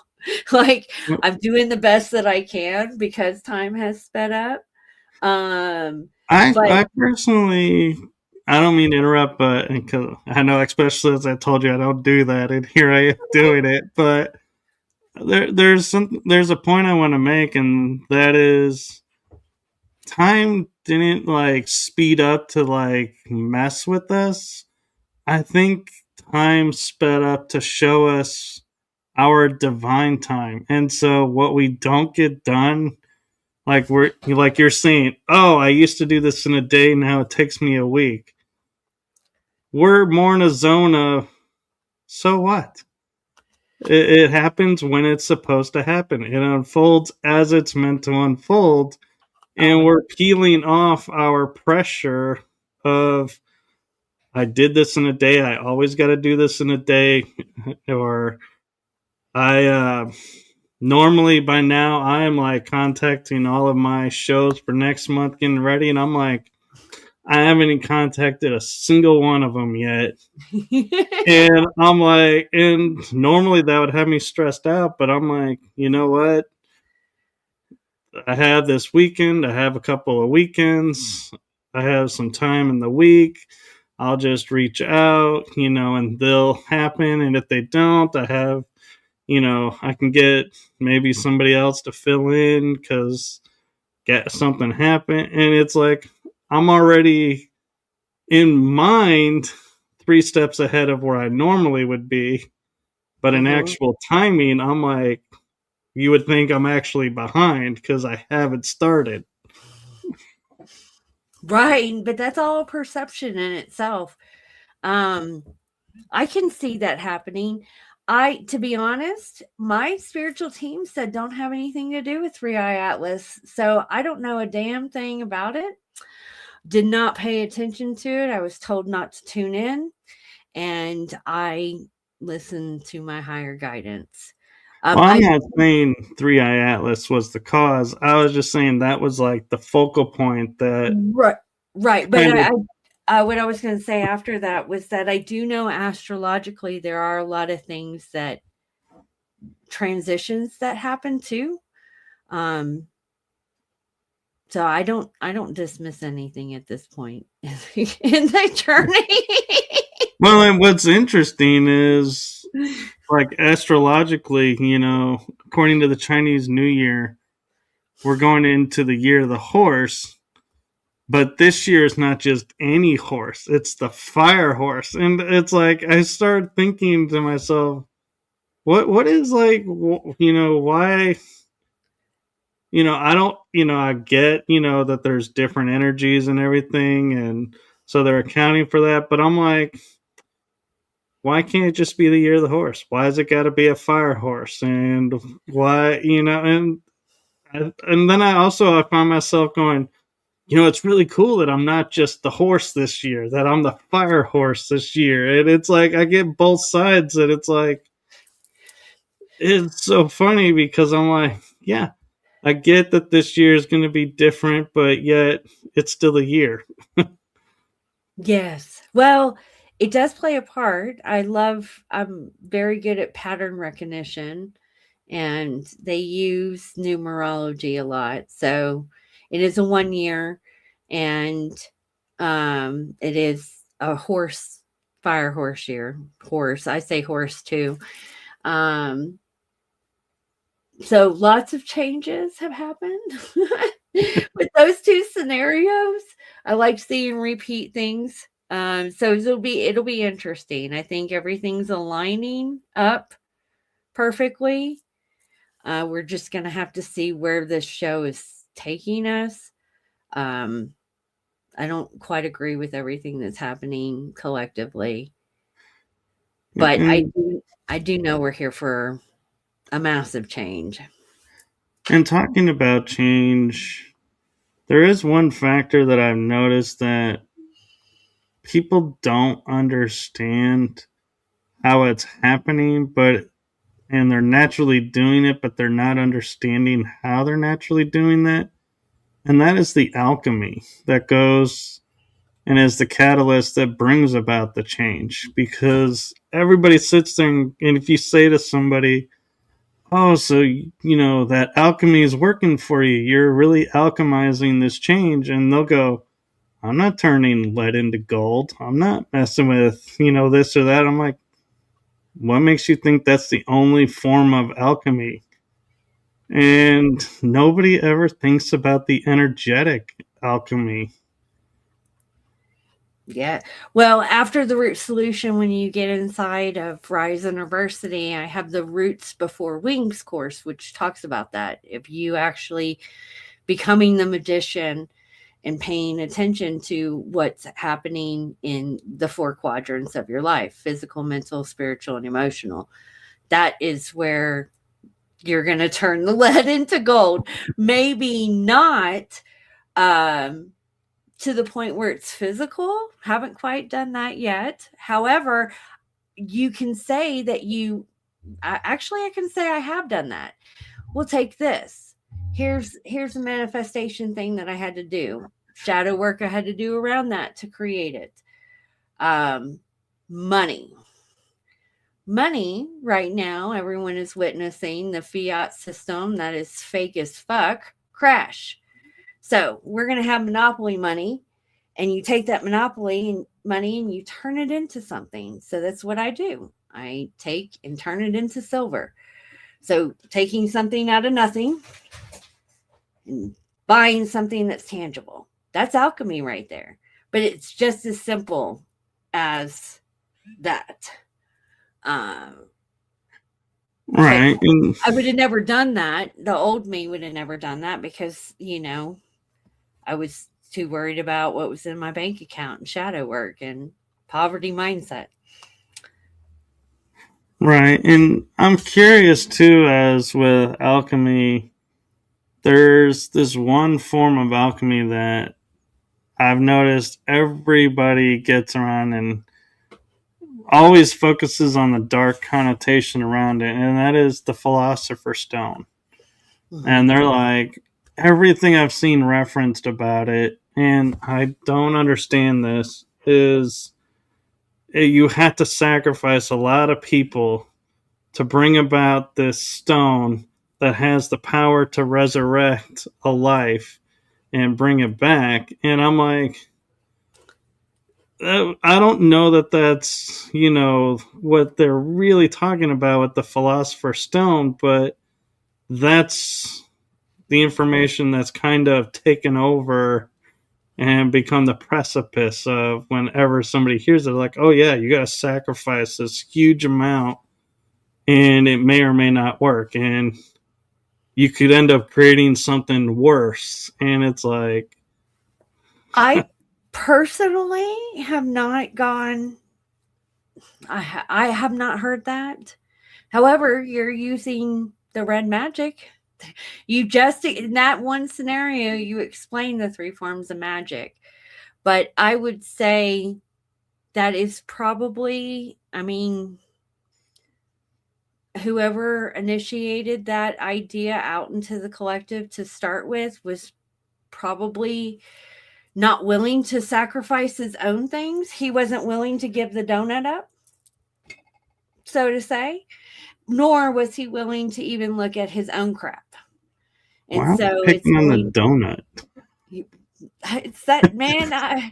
Like, I'm doing the best that I can because time has sped up. I personally, I don't mean to interrupt, but because I know, especially as I told you, I don't do that, and here I am doing it. But there's a point I want to make, and that is, time didn't like speed up to like mess with us. I think time sped up to show us our divine time, and so what we don't get done. Like you're saying, oh, I used to do this in a day, now it takes me a week. We're more in a zone of, so what? It happens when it's supposed to happen. It unfolds as it's meant to unfold, and we're peeling off our pressure of, I did this in a day, I always got to do this in a day, or I normally by now I am like contacting all of my shows for next month, getting ready, and I'm like, I haven't even contacted a single one of them yet. And I'm like, and normally that would have me stressed out, but I'm like, you know what? I have this weekend, I have a couple of weekends, I have some time in the week. I'll just reach out, and they'll happen. And if they don't, I have, I can get maybe somebody else to fill in because get something happen. And it's like, I'm already in mind 3 steps ahead of where I normally would be. But in actual timing, I'm like, you would think I'm actually behind because I haven't started. Right, but that's all perception in itself. I can see that happening. To be honest, my spiritual team said don't have anything to do with 3-eye atlas, so I don't know a damn thing about it. Did not pay attention to it. I was told not to tune in, and I listened to my higher guidance. I'm not saying 3-eye atlas was the cause. I was just saying that was like the focal point. That right. But what I was going to say after that was that I do know astrologically there are a lot of things that transitions that happen too. So I don't dismiss anything at this point in the journey. Well, and what's interesting is, like, astrologically, according to the Chinese New Year, we're going into the year of the horse. But this year is not just any horse, it's the fire horse. And it's like, I started thinking to myself, what is like, why, I don't, I get, that there's different energies and everything. And so they're accounting for that. But I'm like, why can't it just be the year of the horse? Why has it got to be a fire horse? And why, and then I found myself going, it's really cool that I'm not just the horse this year, that I'm the fire horse this year. And it's like, I get both sides, and it's like, it's so funny because I'm like, yeah, I get that this year is going to be different, but yet it's still a year. Yes. Well, it does play a part. I'm very good at pattern recognition, and they use numerology a lot. So it is a 1 year, and it is a fire horse year. Horse. I say horse too. Um, so lots of changes have happened with those two scenarios. I like seeing repeat things. So it'll be interesting. I think everything's aligning up perfectly. We're just gonna have to see where this show is taking us. Um, I don't quite agree with everything that's happening collectively, but And I do know we're here for a massive change. and talking about change, there is one factor that I've noticed that people don't understand how it's happening, but and they're naturally doing it, but they're not understanding how they're naturally doing that. And that is the alchemy that goes and is the catalyst that brings about the change. Because everybody sits there and if you say to somebody, oh, so, that alchemy is working for you, you're really alchemizing this change. And they'll go, I'm not turning lead into gold. I'm not messing with, this or that. I'm like, what makes you think that's the only form of alchemy? And nobody ever thinks about the energetic alchemy. Yeah. Well, after the root solution, when you get inside of RISE Innerversity, I have the Roots Before Wings course, which talks about that. If you actually becoming the magician and paying attention to what's happening in the 4 quadrants of your life: physical, mental, spiritual, and emotional. That is where you're going to turn the lead into gold. Maybe not to the point where it's physical. Haven't quite done that yet. However, you can say that I can say I have done that. We'll take this. Here's a manifestation thing that I had to do. Shadow work I had to do around that to create it. Um, money. Money right now, everyone is witnessing the fiat system that is fake as fuck crash. So we're going to have monopoly money, and you take that monopoly money and you turn it into something. So that's what I do. I take and turn it into silver. So taking something out of nothing and buying something that's tangible. That's alchemy right there. But it's just as simple as that. But Right. And I would have never done that. The old me would have never done that because, I was too worried about what was in my bank account and shadow work and poverty mindset. right. And I'm curious too, as with alchemy, there's this one form of alchemy that I've noticed everybody gets around and always focuses on the dark connotation around it, and that is the philosopher's stone. And they're like, everything I've seen referenced about it, and I don't understand this, is you have to sacrifice a lot of people to bring about this stone that has the power to resurrect a life and bring it back. And I'm like, I don't know that that's, what they're really talking about with the philosopher's stone, but that's the information that's kind of taken over and become the precipice of whenever somebody hears it, like, oh yeah, you got to sacrifice this huge amount and it may or may not work. And you could end up creating something worse. And it's like, I personally have not gone, I have not heard that. However, you're using the red magic. You just, in that one scenario, you explain the 3 forms of magic. But I would say that is probably, I mean, whoever initiated that idea out into the collective to start with was probably not willing to sacrifice his own things. He wasn't willing to give the donut up, so to say, nor was he willing to even look at his own crap. And Why are so we it's picking on the going, donut? it's that man. I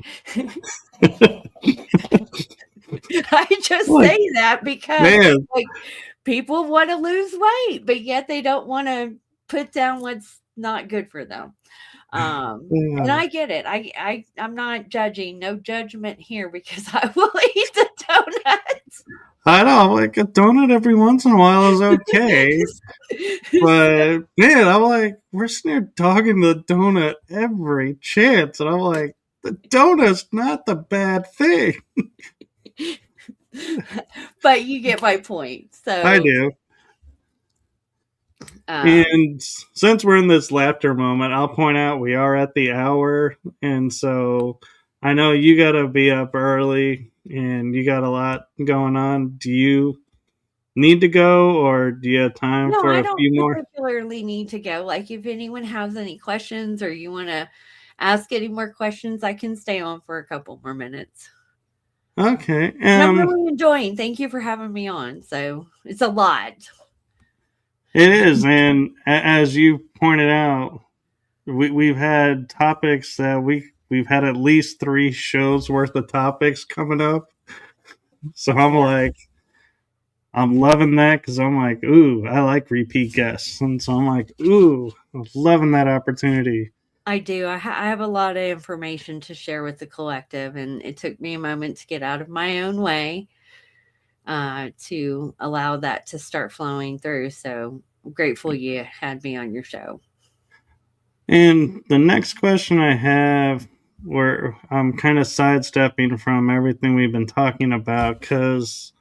just Like, say that because man, like people want to lose weight, but yet they don't want to put down what's not good for them. And yeah. I get it. I'm not judging, no judgment here because I will eat the donuts. I know, like a donut every once in a while is okay. But man, I'm like, we're sitting here dogging the donut every chance. And I'm like, the donut's not the bad thing. But you get my point. I So, do. um, And since we're in this laughter moment, I'll point out we are at the hour. And so I know you got to be up early and you got a lot going on. Do you need to go or do you have time no, for I a don't few more? particularly need to go. Like, if anyone has any questions or you want to ask any more questions, I can stay on for a couple more minutes. Okay. And I'm really enjoying. Thank you for having me on. So it's a lot. It is. And as you pointed out, we've had topics that we've had at least 3 shows worth of topics coming up. So I'm Yeah, like, I'm loving that because I'm like, ooh, I like repeat guests, and so I'm like, ooh, I'm loving that opportunity. I do. I have a lot of information to share with the collective, and it took me a moment to get out of my own way to allow that to start flowing through. So I'm grateful you had me on your show. And the next question I have, where I'm kind of sidestepping from everything we've been talking about, because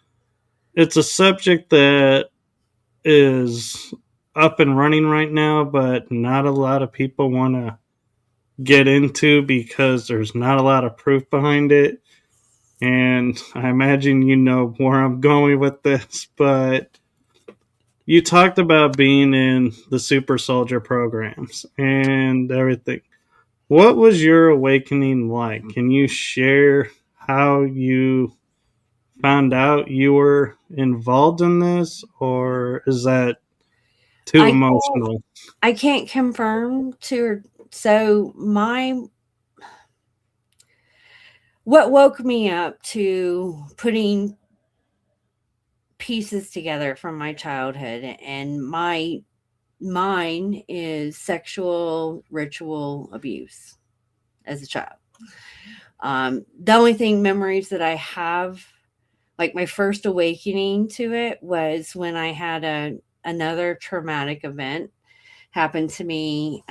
it's a subject that is up and running right now, but not a lot of people want to get into because there's not a lot of proof behind it. And I imagine you know where I'm going with this, but you talked about being in the super soldier programs and everything. What was your awakening like? Can you share how you found out you were involved in this, or is that too I can't, emotional? I can't confirm to. So what woke me up to putting pieces together from my childhood, and mine is sexual ritual abuse as a child. The only memories that I have, like my first awakening to it, was when I had another traumatic event happen to me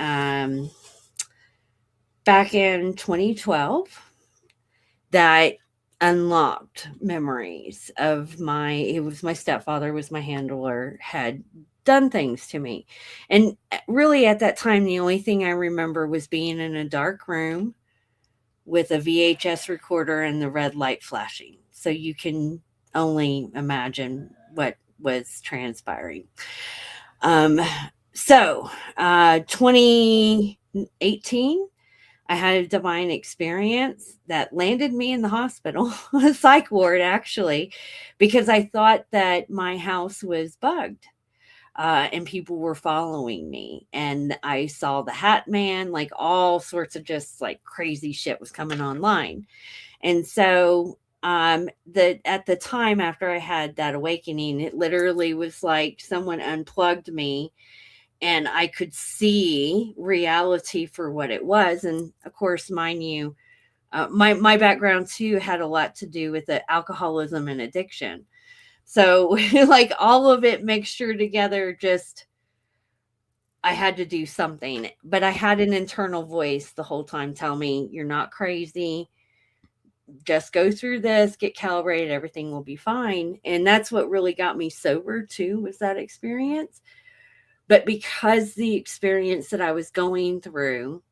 back in 2012 that unlocked memories of it was my stepfather was my handler, had done things to me. And really at that time, the only thing I remember was being in a dark room with a VHS recorder and the red light flashing. So you can only imagine what was transpiring. Um, so 2018, I had a divine experience that landed me in the hospital, a psych ward actually, because I thought that my house was bugged. And people were following me, and I saw the Hat Man, like all sorts of just like crazy shit was coming online. And so at the time after I had that awakening, it literally was like someone unplugged me and I could see reality for what it was. And of course, mind you, my background too had a lot to do with the alcoholism and addiction. So like all of it mixture together, just I had to do something. But I had an internal voice the whole time tell me, you're not crazy. Just go through this, get calibrated, everything will be fine. And that's what really got me sober too, was that experience. But because the experience that I was going through,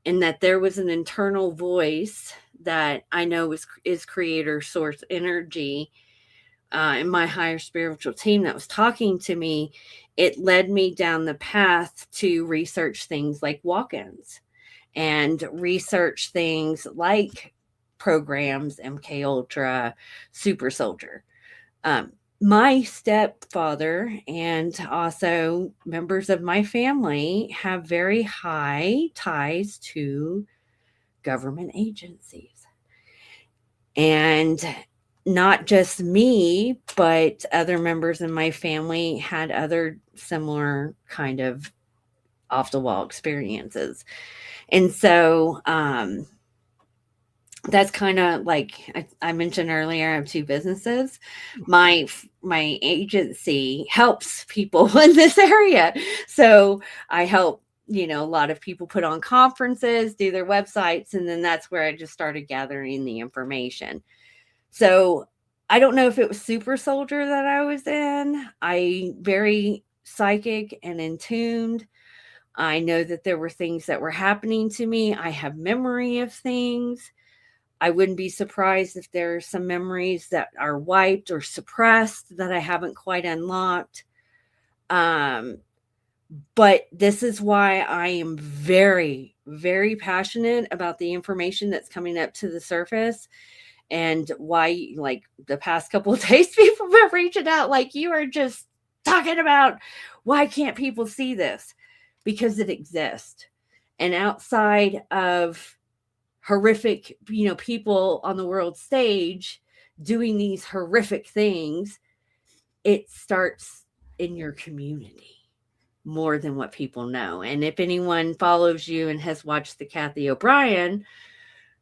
and that there was an internal voice that I know is creator source energy, and my higher spiritual team that was talking to me, it led me down the path to research things like walk-ins and research things like programs, MK Ultra, Super Soldier. My stepfather and also members of my family have very high ties to government agencies. And not just me, but other members in my family had other similar kind of off the wall experiences. And so that's kind of like I mentioned earlier, I have two businesses. My agency helps people in this area. So I help, a lot of people put on conferences, do their websites, and then that's where I just started gathering the information. So I don't know if it was Super Soldier that I was in. I very psychic and in tuned. I know that there were things that were happening to me. I have memory of things. I wouldn't be surprised if there are some memories that are wiped or suppressed that I haven't quite unlocked. But this is why I am very, very passionate about the information that's coming up to the surface, and why, like, the past couple of days, people have been reaching out like, you are just talking about, why can't people see this? Because it exists. And outside of horrific, people on the world stage doing these horrific things, it starts in your community more than what people know. And if anyone follows you and has watched the Kathy O'Brien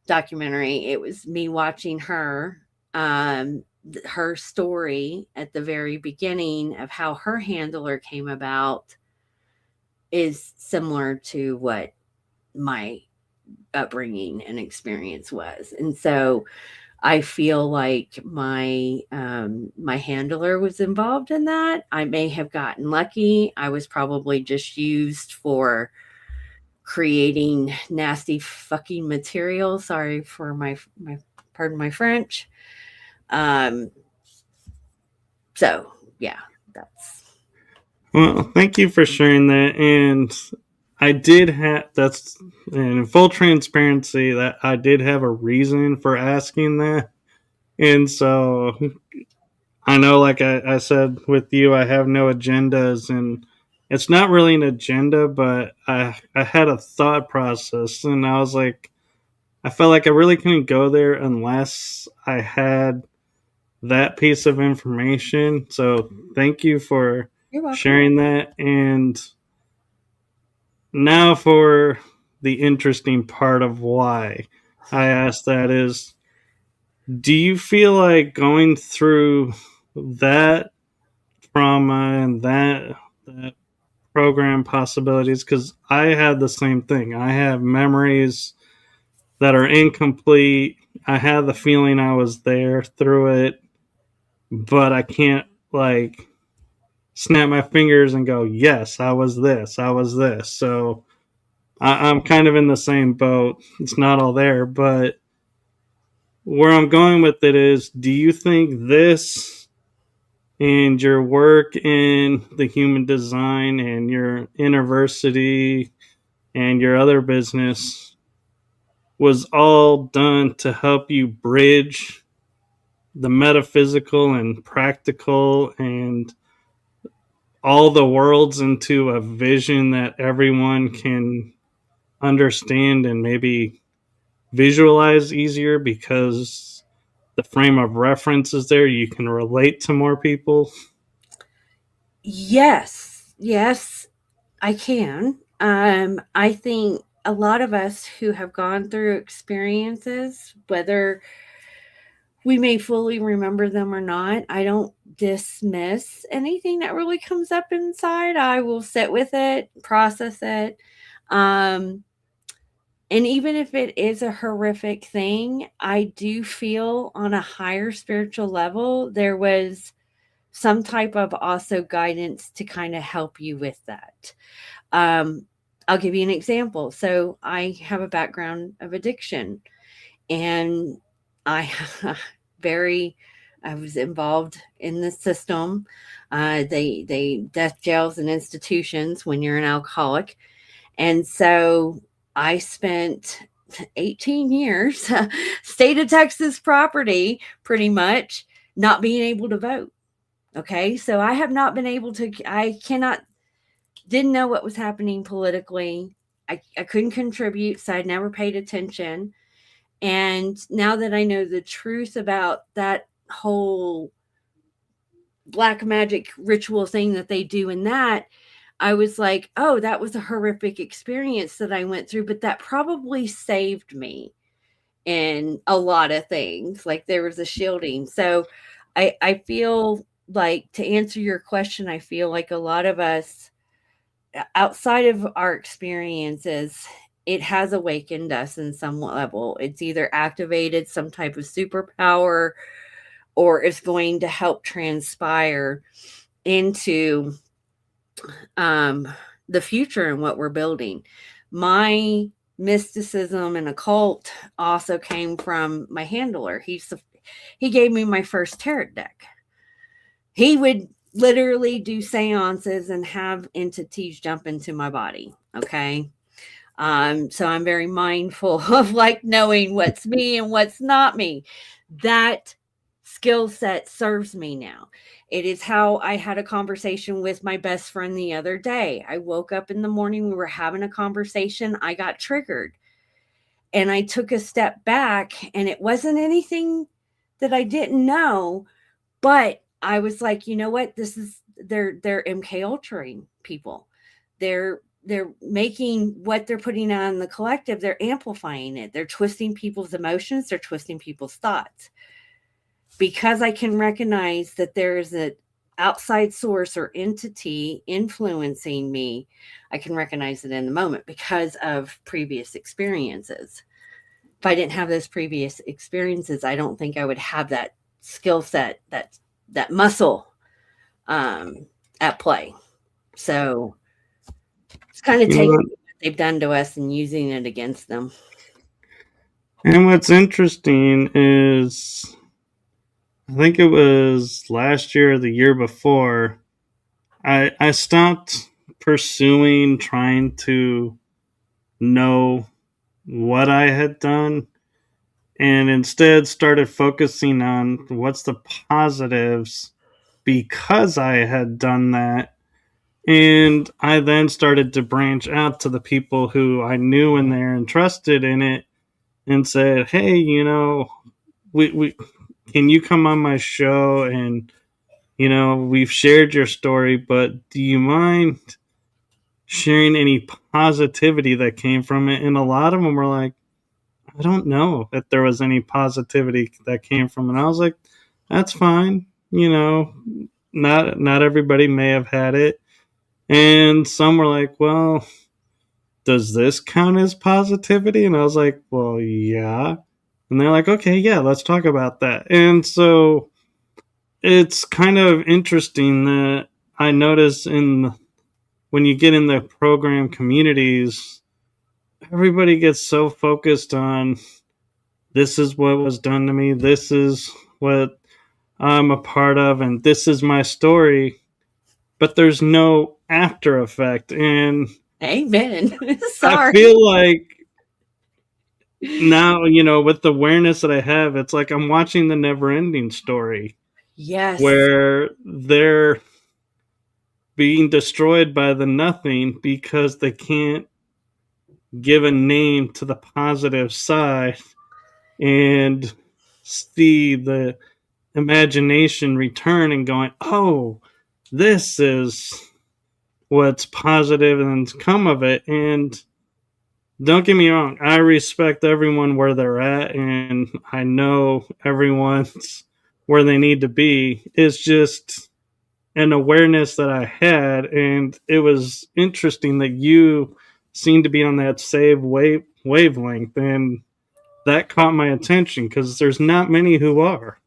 documentary, it was me watching her story at the very beginning of how her handler came about is similar to what my upbringing and experience was. And so I feel like my handler was involved in that. I may have gotten lucky. I was probably just used for creating nasty fucking material. Sorry for my pardon my French. So yeah, that's. Well, thank you for sharing that. And I did have, that's in full transparency, that I did have a reason for asking that. And so I know, like I said with you, I have no agendas, and it's not really an agenda, but I had a thought process, and I was like, I felt like I really couldn't go there unless I had that piece of information. So thank you for You're welcome. sharing that. And now for the interesting part of why I asked that is, do you feel like going through that trauma and that program possibilities? Because I had the same thing. I have memories that are incomplete. I had the feeling I was there through it, but I can't like snap my fingers and go, yes, I was this, I was this. So I'm kind of in the same boat. It's not all there, but where I'm going with it is, do you think this and your work in the human design and your Innerversity and your other business was all done to help you bridge the metaphysical and practical and all the worlds into a vision that everyone can understand and maybe visualize easier because the frame of reference is there? You can relate to more people. Yes, I can. I think a lot of us who have gone through experiences, whether we may fully remember them or not, I don't dismiss anything that really comes up inside. I will sit with it, process it. Um, and even if it is a horrific thing, I do feel on a higher spiritual level, there was some type of also guidance to kind of help you with that. I'll give you an example. So I have a background of addiction, and I very I was involved in the system. They death jails and institutions when you're an alcoholic. And so I spent 18 years, state of Texas property, pretty much not being able to vote. Okay. So I have not been able to, I cannot, didn't know what was happening politically. I couldn't contribute, so I never paid attention. And now that I know the truth about that whole black magic ritual thing that they do in that, I was like, oh, that was a horrific experience that I went through, but that probably saved me in a lot of things. Like there was a shielding. So I feel like, to answer your question, I feel like a lot of us, outside of our experiences, it has awakened us in some level. It's either activated some type of superpower, or it's going to help transpire into the future and what we're building. My mysticism and occult also came from my handler. He gave me my first tarot deck. He would literally do seances and have entities jump into my body. Okay. So I'm very mindful of like knowing what's me and what's not me. That skill set serves me now. It is how I had a conversation with my best friend the other day. I woke up in the morning, we were having a conversation, I got triggered. And I took a step back, and it wasn't anything that I didn't know, but I was like, you know what? This is they're MK Ultraing people. They're making what they're putting out in the collective, they're amplifying it. They're twisting people's emotions, they're twisting people's thoughts. Because I can recognize that there is an outside source or entity influencing me, I can recognize it in the moment because of previous experiences. If I didn't have those previous experiences, I don't think I would have that skill set, that muscle at play. So it's kind of You know taking what? what they've done to us and using it against them. And what's interesting is, I think it was last year or the year before, I stopped pursuing trying to know what I had done, and instead started focusing on what's the positives because I had done that. And I then started to branch out to the people who I knew in there and trusted in it, and said, hey, we can you come on my show, and we've shared your story, but do you mind sharing any positivity that came from it? And a lot of them were like, I don't know if there was any positivity that came from it. And I was like, that's fine. Not everybody may have had it. And some were like, well, does this count as positivity? And I was like, well, yeah. And they're like, okay, yeah, let's talk about that. And so it's kind of interesting that I notice when you get in the program communities, everybody gets so focused on, this is what was done to me, this is what I'm a part of, and this is my story, but there's no after effect. And Amen. I Sorry. feel like now, with the awareness that I have, it's like I'm watching the never ending story Yes. where they're being destroyed by the nothing because they can't give a name to the positive side and see the imagination return and going, oh, this is what's positive and come of it. And don't get me wrong, I respect everyone where they're at, and I know everyone's where they need to be. It's just an awareness that I had, and it was interesting that you seem to be on that same wavelength, and that caught my attention because there's not many who are.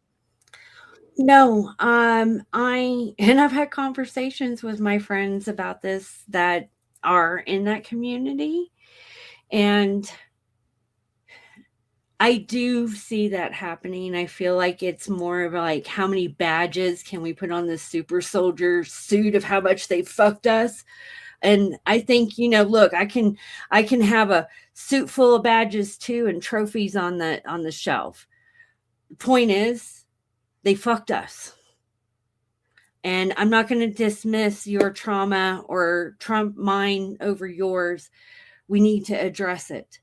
No, I've had conversations with my friends about this that are in that community, and I do see that happening. I feel like it's more of like how many badges can we put on this super soldier suit of how much they fucked us. And I think, look, I can have a suit full of badges too and trophies on the shelf. The point is, they fucked us. And I'm not going to dismiss your trauma or trump mine over yours. We need to address it.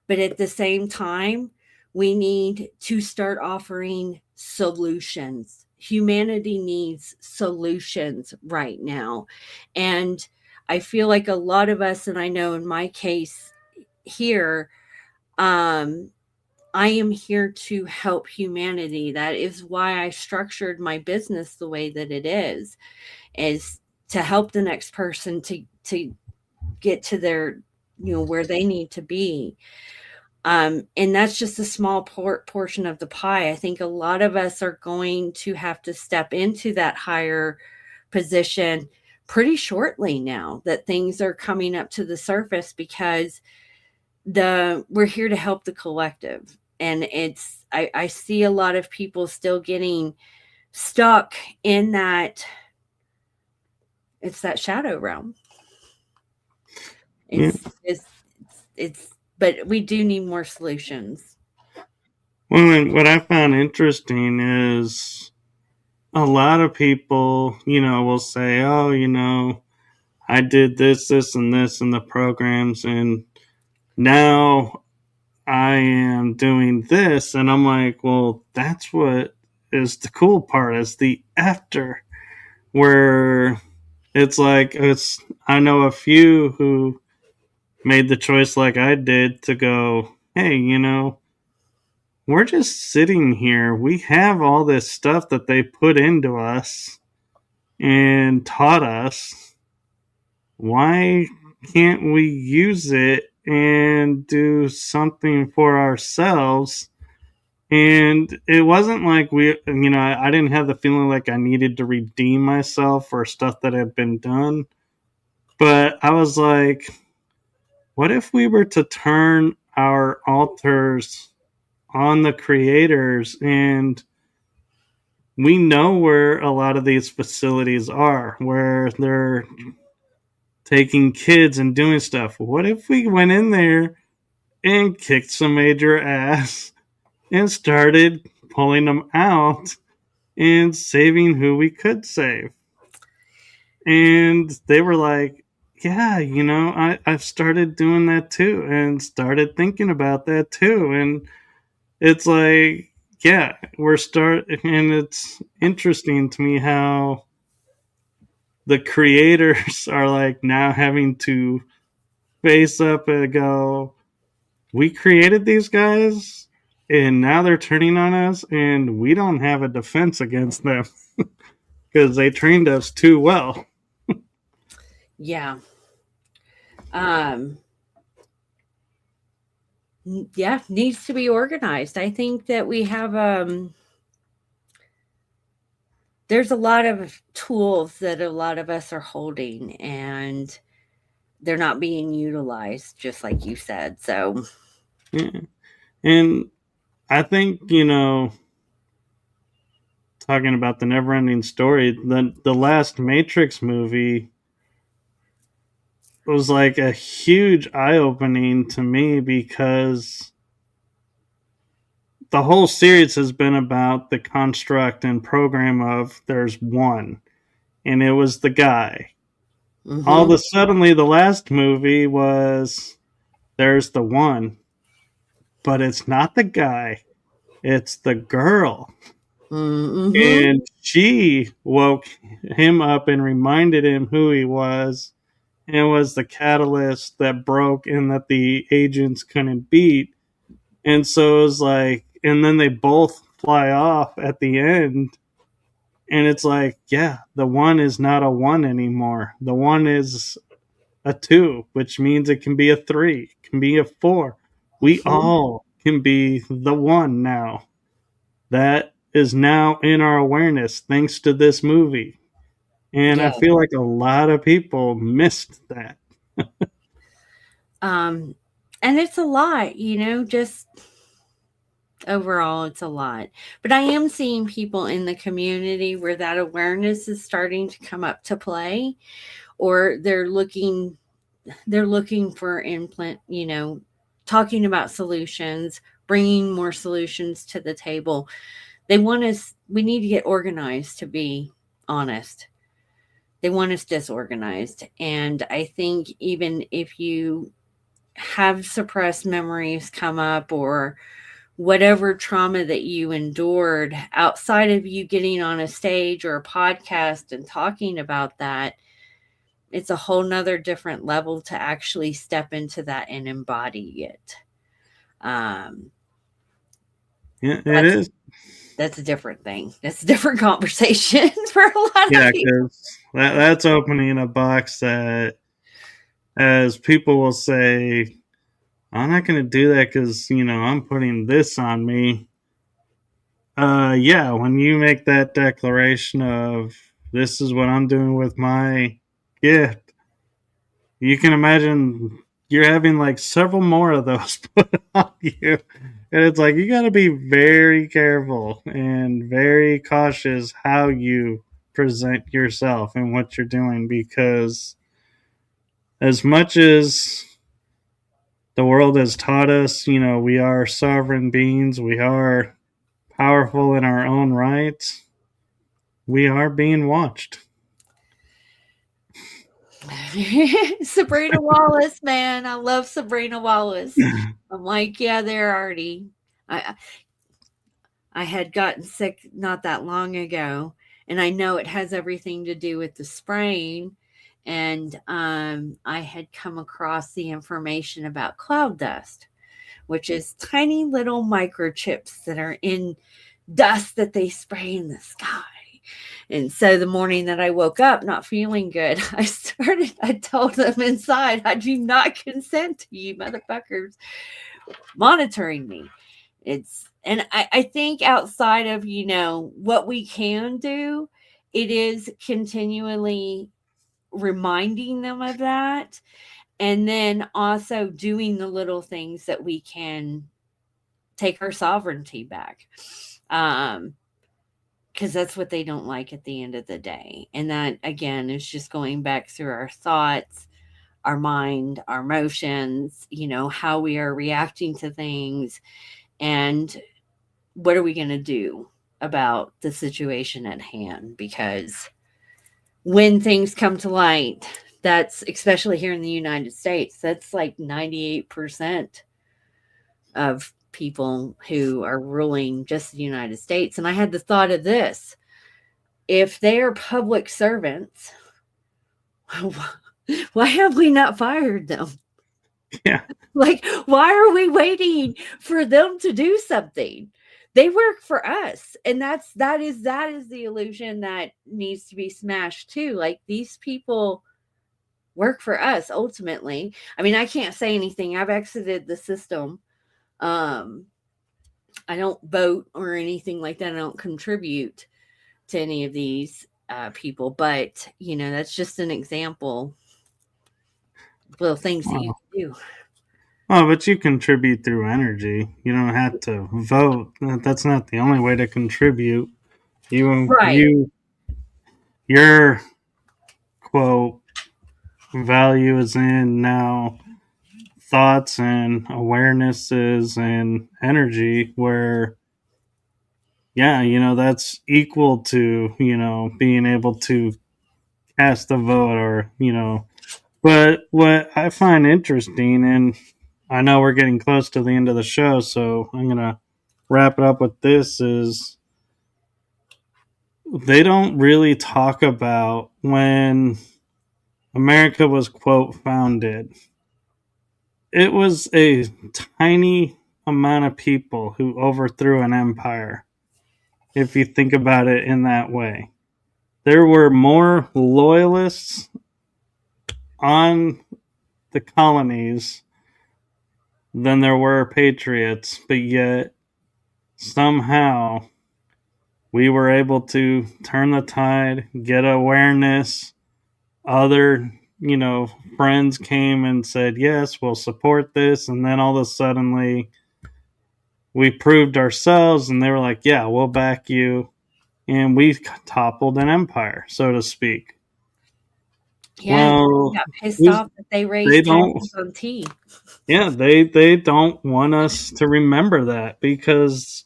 But at the same time, we need to start offering solutions. Humanity needs solutions right now. And I feel like a lot of us, and I know in my case here, I am here to help humanity. That is why I structured my business the way that it is to help the next person to get to their, where they need to be. And that's just a small portion of the pie. I think a lot of us are going to have to step into that higher position pretty shortly now that things are coming up to the surface, because we're here to help the collective. And I see a lot of people still getting stuck in that. It's that shadow realm. Yeah. It's but we do need more solutions. Well, and what I found interesting is a lot of people, will say, oh, I did this, this, and this in the programs, and now I am doing this. And I'm like, well, that's what is the cool part, is the after, where it's like, I know a few who made the choice like I did to go, hey, we're just sitting here. We have all this stuff that they put into us and taught us. Why can't we use it and do something for ourselves? And it wasn't like I didn't have the feeling like I needed to redeem myself for stuff that had been done. But I was like, what if we were to turn our altars on the creators? And we know where a lot of these facilities are, where they're taking kids and doing stuff. What if we went in there and kicked some major ass and started pulling them out and saving who we could save? And they were like, yeah, I've started doing that too, and started thinking about that too. And it's like, yeah, and it's interesting to me how the creators are like now having to face up and go, we created these guys and now they're turning on us and we don't have a defense against them because they trained us too well. Yeah. Um yeah, needs to be organized. I think that we have there's a lot of tools that a lot of us are holding, and they're not being utilized, just like you said. So Yeah. And I think, talking about the never ending story, the last Matrix movie was like a huge eye opening to me, because the whole series has been about the construct and program of there's one, and it was the guy. All of mm-hmm. a suddenly, the last movie was there's the one, but it's not the guy, it's the girl. Mm-hmm. And she woke him up and reminded him who he was, and was the catalyst that broke and that the agents couldn't beat. And so it was like, and then they both fly off at the end. And it's like, yeah, the one is not a one anymore. The one is a two, which means it can be a three, it can be a four. We Mm-hmm. all can be the one now. That is now in our awareness thanks to this movie. And I Yeah. feel like a lot of people missed that. Um, and it's a lot, just overall it's a lot. But I am seeing people in the community where that awareness is starting to come up to play, or they're looking for implant, talking about solutions, bringing more solutions to the table. We need to get organized, to be honest. They want us disorganized. And I think even if you have suppressed memories come up, or whatever trauma that you endured outside of you getting on a stage or a podcast and talking about that, it's a whole nother different level to actually step into that and embody it. Yeah, it is. That's a different thing. That's a different conversation for a lot Yeah, of people. because that's opening a box that, as people will say, I'm not going to do that because, I'm putting this on me. Yeah, when you make that declaration of this is what I'm doing with my gift, you can imagine you're having like several more of those put on you. And it's like you got to be very careful and very cautious how you present yourself and what you're doing, because as much as the world has taught us, we are sovereign beings, we are powerful in our own right, we are being watched. Sabrina Wallace, man. I love Sabrina Wallace. I'm like, yeah, they're already. I had gotten sick not that long ago, and I know it has everything to do with the spraying. And I had come across the information about cloud dust, which is tiny little microchips that are in dust that they spray in the sky. And so the morning that I woke up not feeling good, I told them inside, I do not consent to you motherfuckers monitoring me. And I think outside of, what we can do, it is continually reminding them of that. And then also doing the little things that we can take our sovereignty back. Because that's what they don't like at the end of the day. And that, again, is just going back through our thoughts, our mind, our emotions, how we are reacting to things, and what are we going to do about the situation at hand? Because when things come to light, that's, especially here in the United States, that's like 98% of people who are ruling just the United States. And I had the thought of this: if they are public servants, why have we not fired them? Yeah. Like, why are we waiting for them to do something? They work for us. And that is the illusion that needs to be smashed too. Like, these people work for us ultimately. I mean, I can't say anything. I've exited the system. I don't vote or anything like that. I don't contribute to any of these people, but that's just an example of little things that you can do. Oh, but you contribute through energy. You don't have to vote. That's not the only way to contribute. Right. Your quote value is in now thoughts and awarenesses and energy, where that's equal to being able to cast a vote, or but what I find interesting, and I know we're getting close to the end of the show, so I'm gonna wrap it up with this, is they don't really talk about when America was quote founded. It was a tiny amount of people who overthrew an empire, if you think about it in that way. There were more loyalists on the colonies than there were patriots, but yet somehow we were able to turn the tide, get awareness. Other, friends came and said, yes, we'll support this. And then all of a sudden, we proved ourselves, and they were like, yeah, we'll back you. And we toppled an empire, so to speak. Yeah, Well, you got pissed off that they they raised don't, taxes on tea. yeah, they don't want us to remember that, because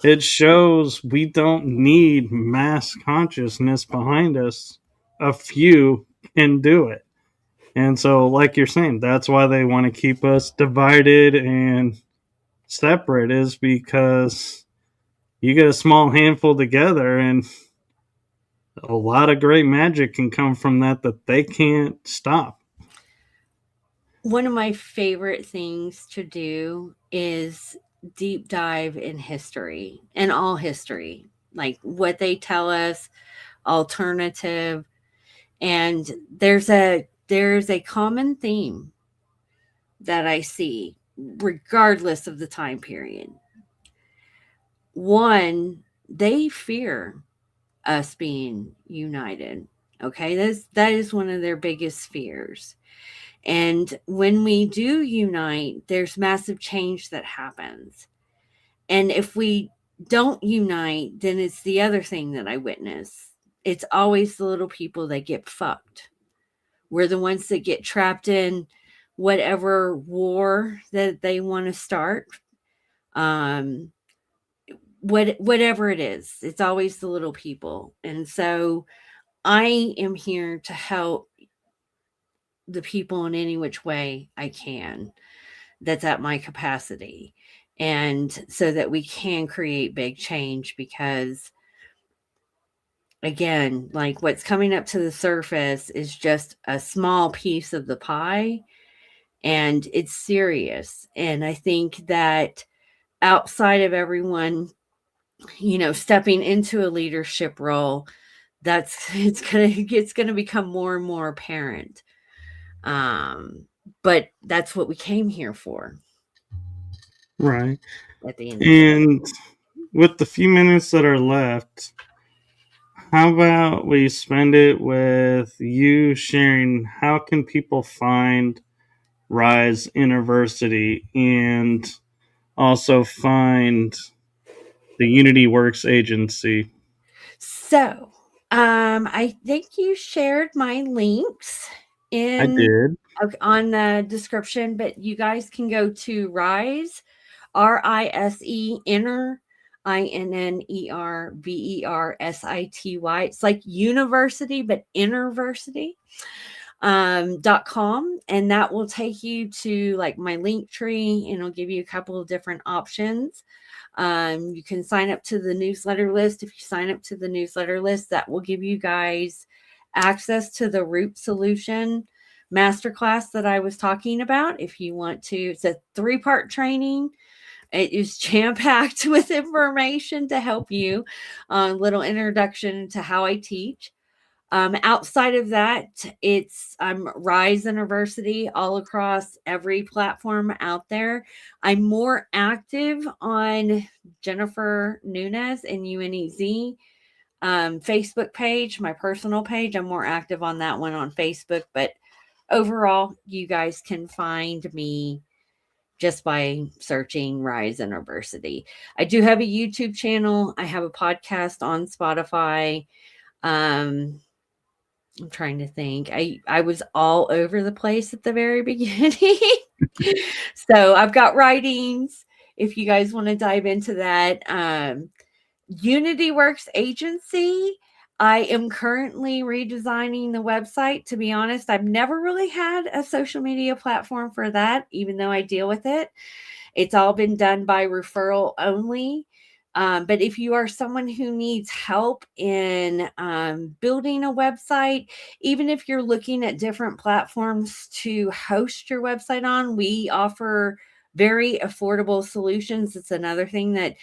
it shows we don't need mass consciousness behind us. A few can do it. And so, like you're saying, that's why they want to keep us divided and separate, is because you get a small handful together, and a lot of great magic can come from that they can't stop. One of my favorite things to do is deep dive in history and all history, like what they tell us, alternative, and there's a common theme that I see regardless of the time period. One, they fear us being united. Okay, that is one of their biggest fears. And when we do unite, there's massive change that happens. And if we don't unite, then it's the other thing that I witness. It's always the little people that get fucked. We're the ones that get trapped in whatever war that they want to start. Um, whatever it is, it's always the little people. And so I am here to help the people in any which way I can that's at my capacity. And so that we can create big change, because again, like what's coming up to the surface is just a small piece of the pie, and it's serious. And I think that outside of everyone, stepping into a leadership role, it's gonna become more and more apparent. Um, but that's what we came here for Right. at the end of the day. And with the few minutes that are left, how about we spend it with you sharing how can people find RISE Innerversity, and also find the Unity Works agency? So, I think you shared my links I in did. on the description, but you guys can go to RISE, RISE Inner, INNERVERSITY. It's like university, but innerversity. .com, and that will take you to like my link tree, and it'll give you a couple of different options. You can sign up to the newsletter list. If you sign up to the newsletter list, that will give you guys access to the root solution masterclass that I was talking about. If you want to, it's a 3-part training. It is jam packed with information to help you. A little introduction to how I teach. Outside of that, it's RISE Innerversity all across every platform out there. I'm more active on Jennifer Nunez and UNEZ Facebook page, my personal page. I'm more active on that one on Facebook, but overall, you guys can find me just by searching RISE Innerversity. I do have a YouTube channel. I have a podcast on Spotify. I'm trying to think. I was all over the place at the very beginning. So I've got writings if you guys want to dive into that. Unity Works Agency. I am currently redesigning the website. To be honest, I've never really had a social media platform for that, even though I deal with it. It's all been done by referral only. But if you are someone who needs help in building a website, even if you're looking at different platforms to host your website on, we offer very affordable solutions. It's another thing that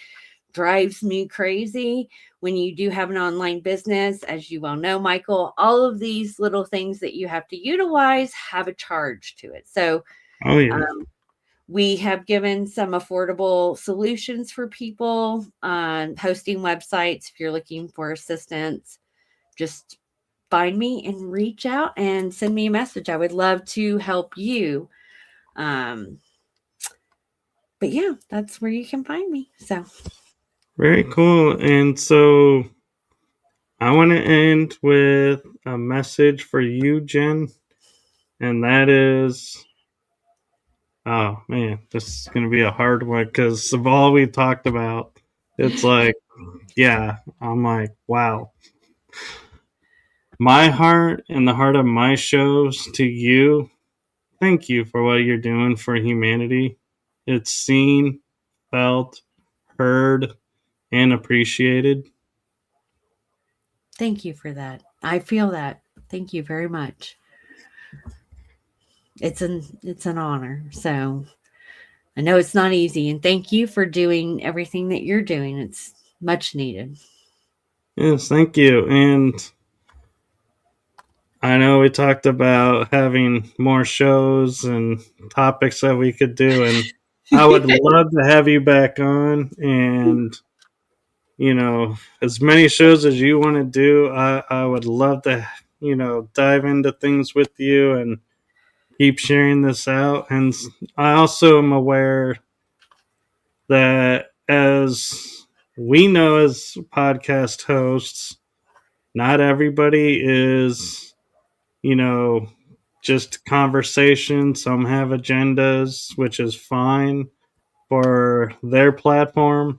drives me crazy when you do have an online business. As you well know, Michael, all of these little things that you have to utilize have a charge to it. So, Oh yeah. we have given some affordable solutions for people on hosting websites. If you're looking for assistance, just find me and reach out and send me a message. I would love to help you. Um, but yeah, that's where you can find me. So Very cool. And so I want to end with a message for you, Jen. And that is, oh man, this is going to be a hard one because of all we talked about. It's like, yeah, I'm like, wow. My heart and the heart of my shows to you, thank you for what you're doing for humanity. It's seen, felt, heard, and appreciated. thank you for that. I feel that. Thank you very much. It's an honor. So I know it's not easy, and thank you for doing everything that you're doing. It's much needed. Yes, thank you. And I know we talked about having more shows and topics that we could do, and I would love to have you back on. And as many shows as you want to do, I would love to, dive into things with you and keep sharing this out. And I also am aware that as we know as podcast hosts, not everybody is, you know, just conversation. Some have agendas, which is fine for their platform.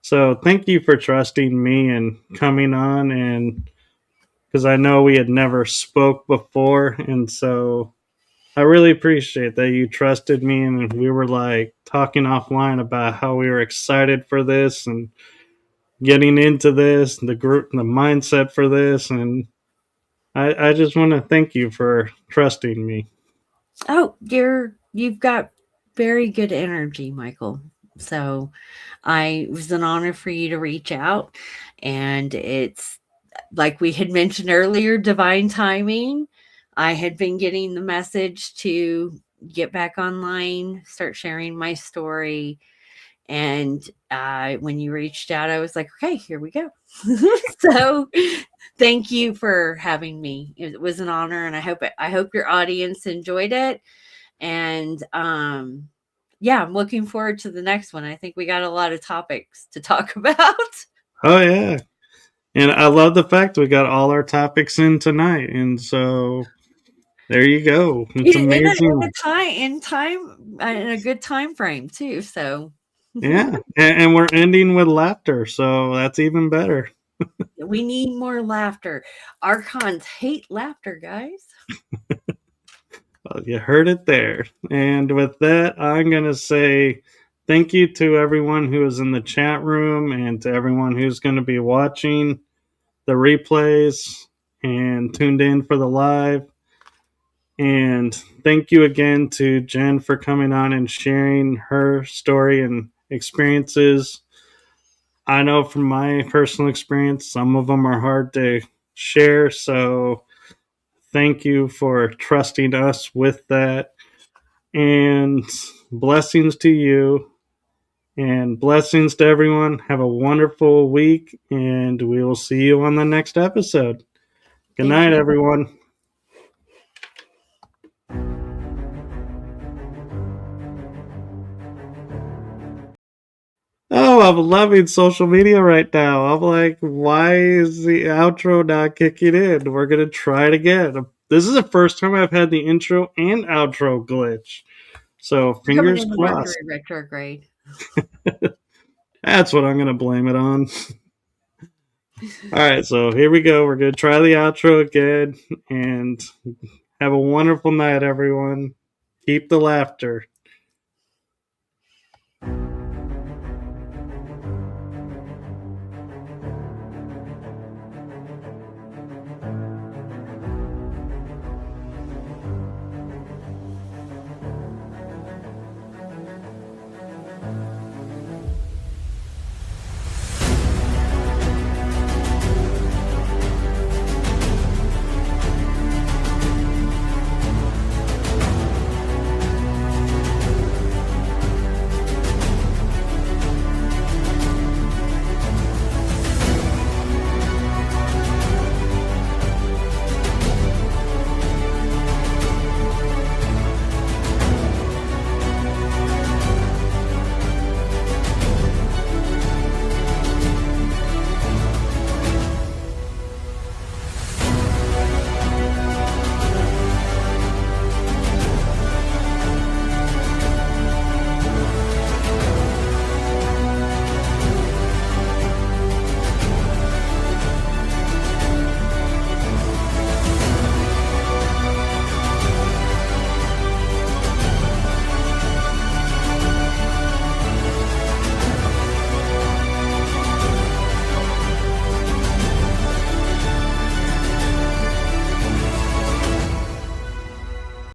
So thank you for trusting me and coming on, and because I know we had never spoke before, and so I really appreciate that you trusted me, and we were like talking offline about how we were excited for this and getting into this, the group, the mindset for this, and I just want to thank you for trusting me. Oh, you've got very good energy, Michael. So it was an honor for you to reach out, and it's like we had mentioned earlier, divine timing. I had been getting the message to get back online, start sharing my story. And when you reached out, I was like, okay, here we go. So thank you for having me. It was an honor, and I hope your audience enjoyed it. And yeah, I'm looking forward to the next one. I think we got a lot of topics to talk about. Oh yeah, and I love the fact we got all our topics in tonight, and so there you go. It's In a amazing. in a good time frame too. So Yeah, and we're ending with laughter, so that's even better. we need more laughter. Archons hate laughter, guys. Well, you heard it there. And with that, I'm going to say thank you to everyone who is in the chat room and to everyone who's going to be watching the replays and tuned in for the live. And thank you again to Jen for coming on and sharing her story and experiences. I know from my personal experience, some of them are hard to share. So thank you for trusting us with that. And blessings to you. And blessings to everyone. Have a wonderful week. And we will see you on the next episode. Good Thank night, you. everyone. Oh, I'm loving social media right now. I'm like, why is the outro not kicking in? We're going to try it again. This is the first time I've had the intro and outro glitch. So We're coming fingers into crossed. Mercury retrograde. That's what I'm going to blame it on. All right, so here we go. We're going to try the outro again and have a wonderful night, everyone. Keep the laughter.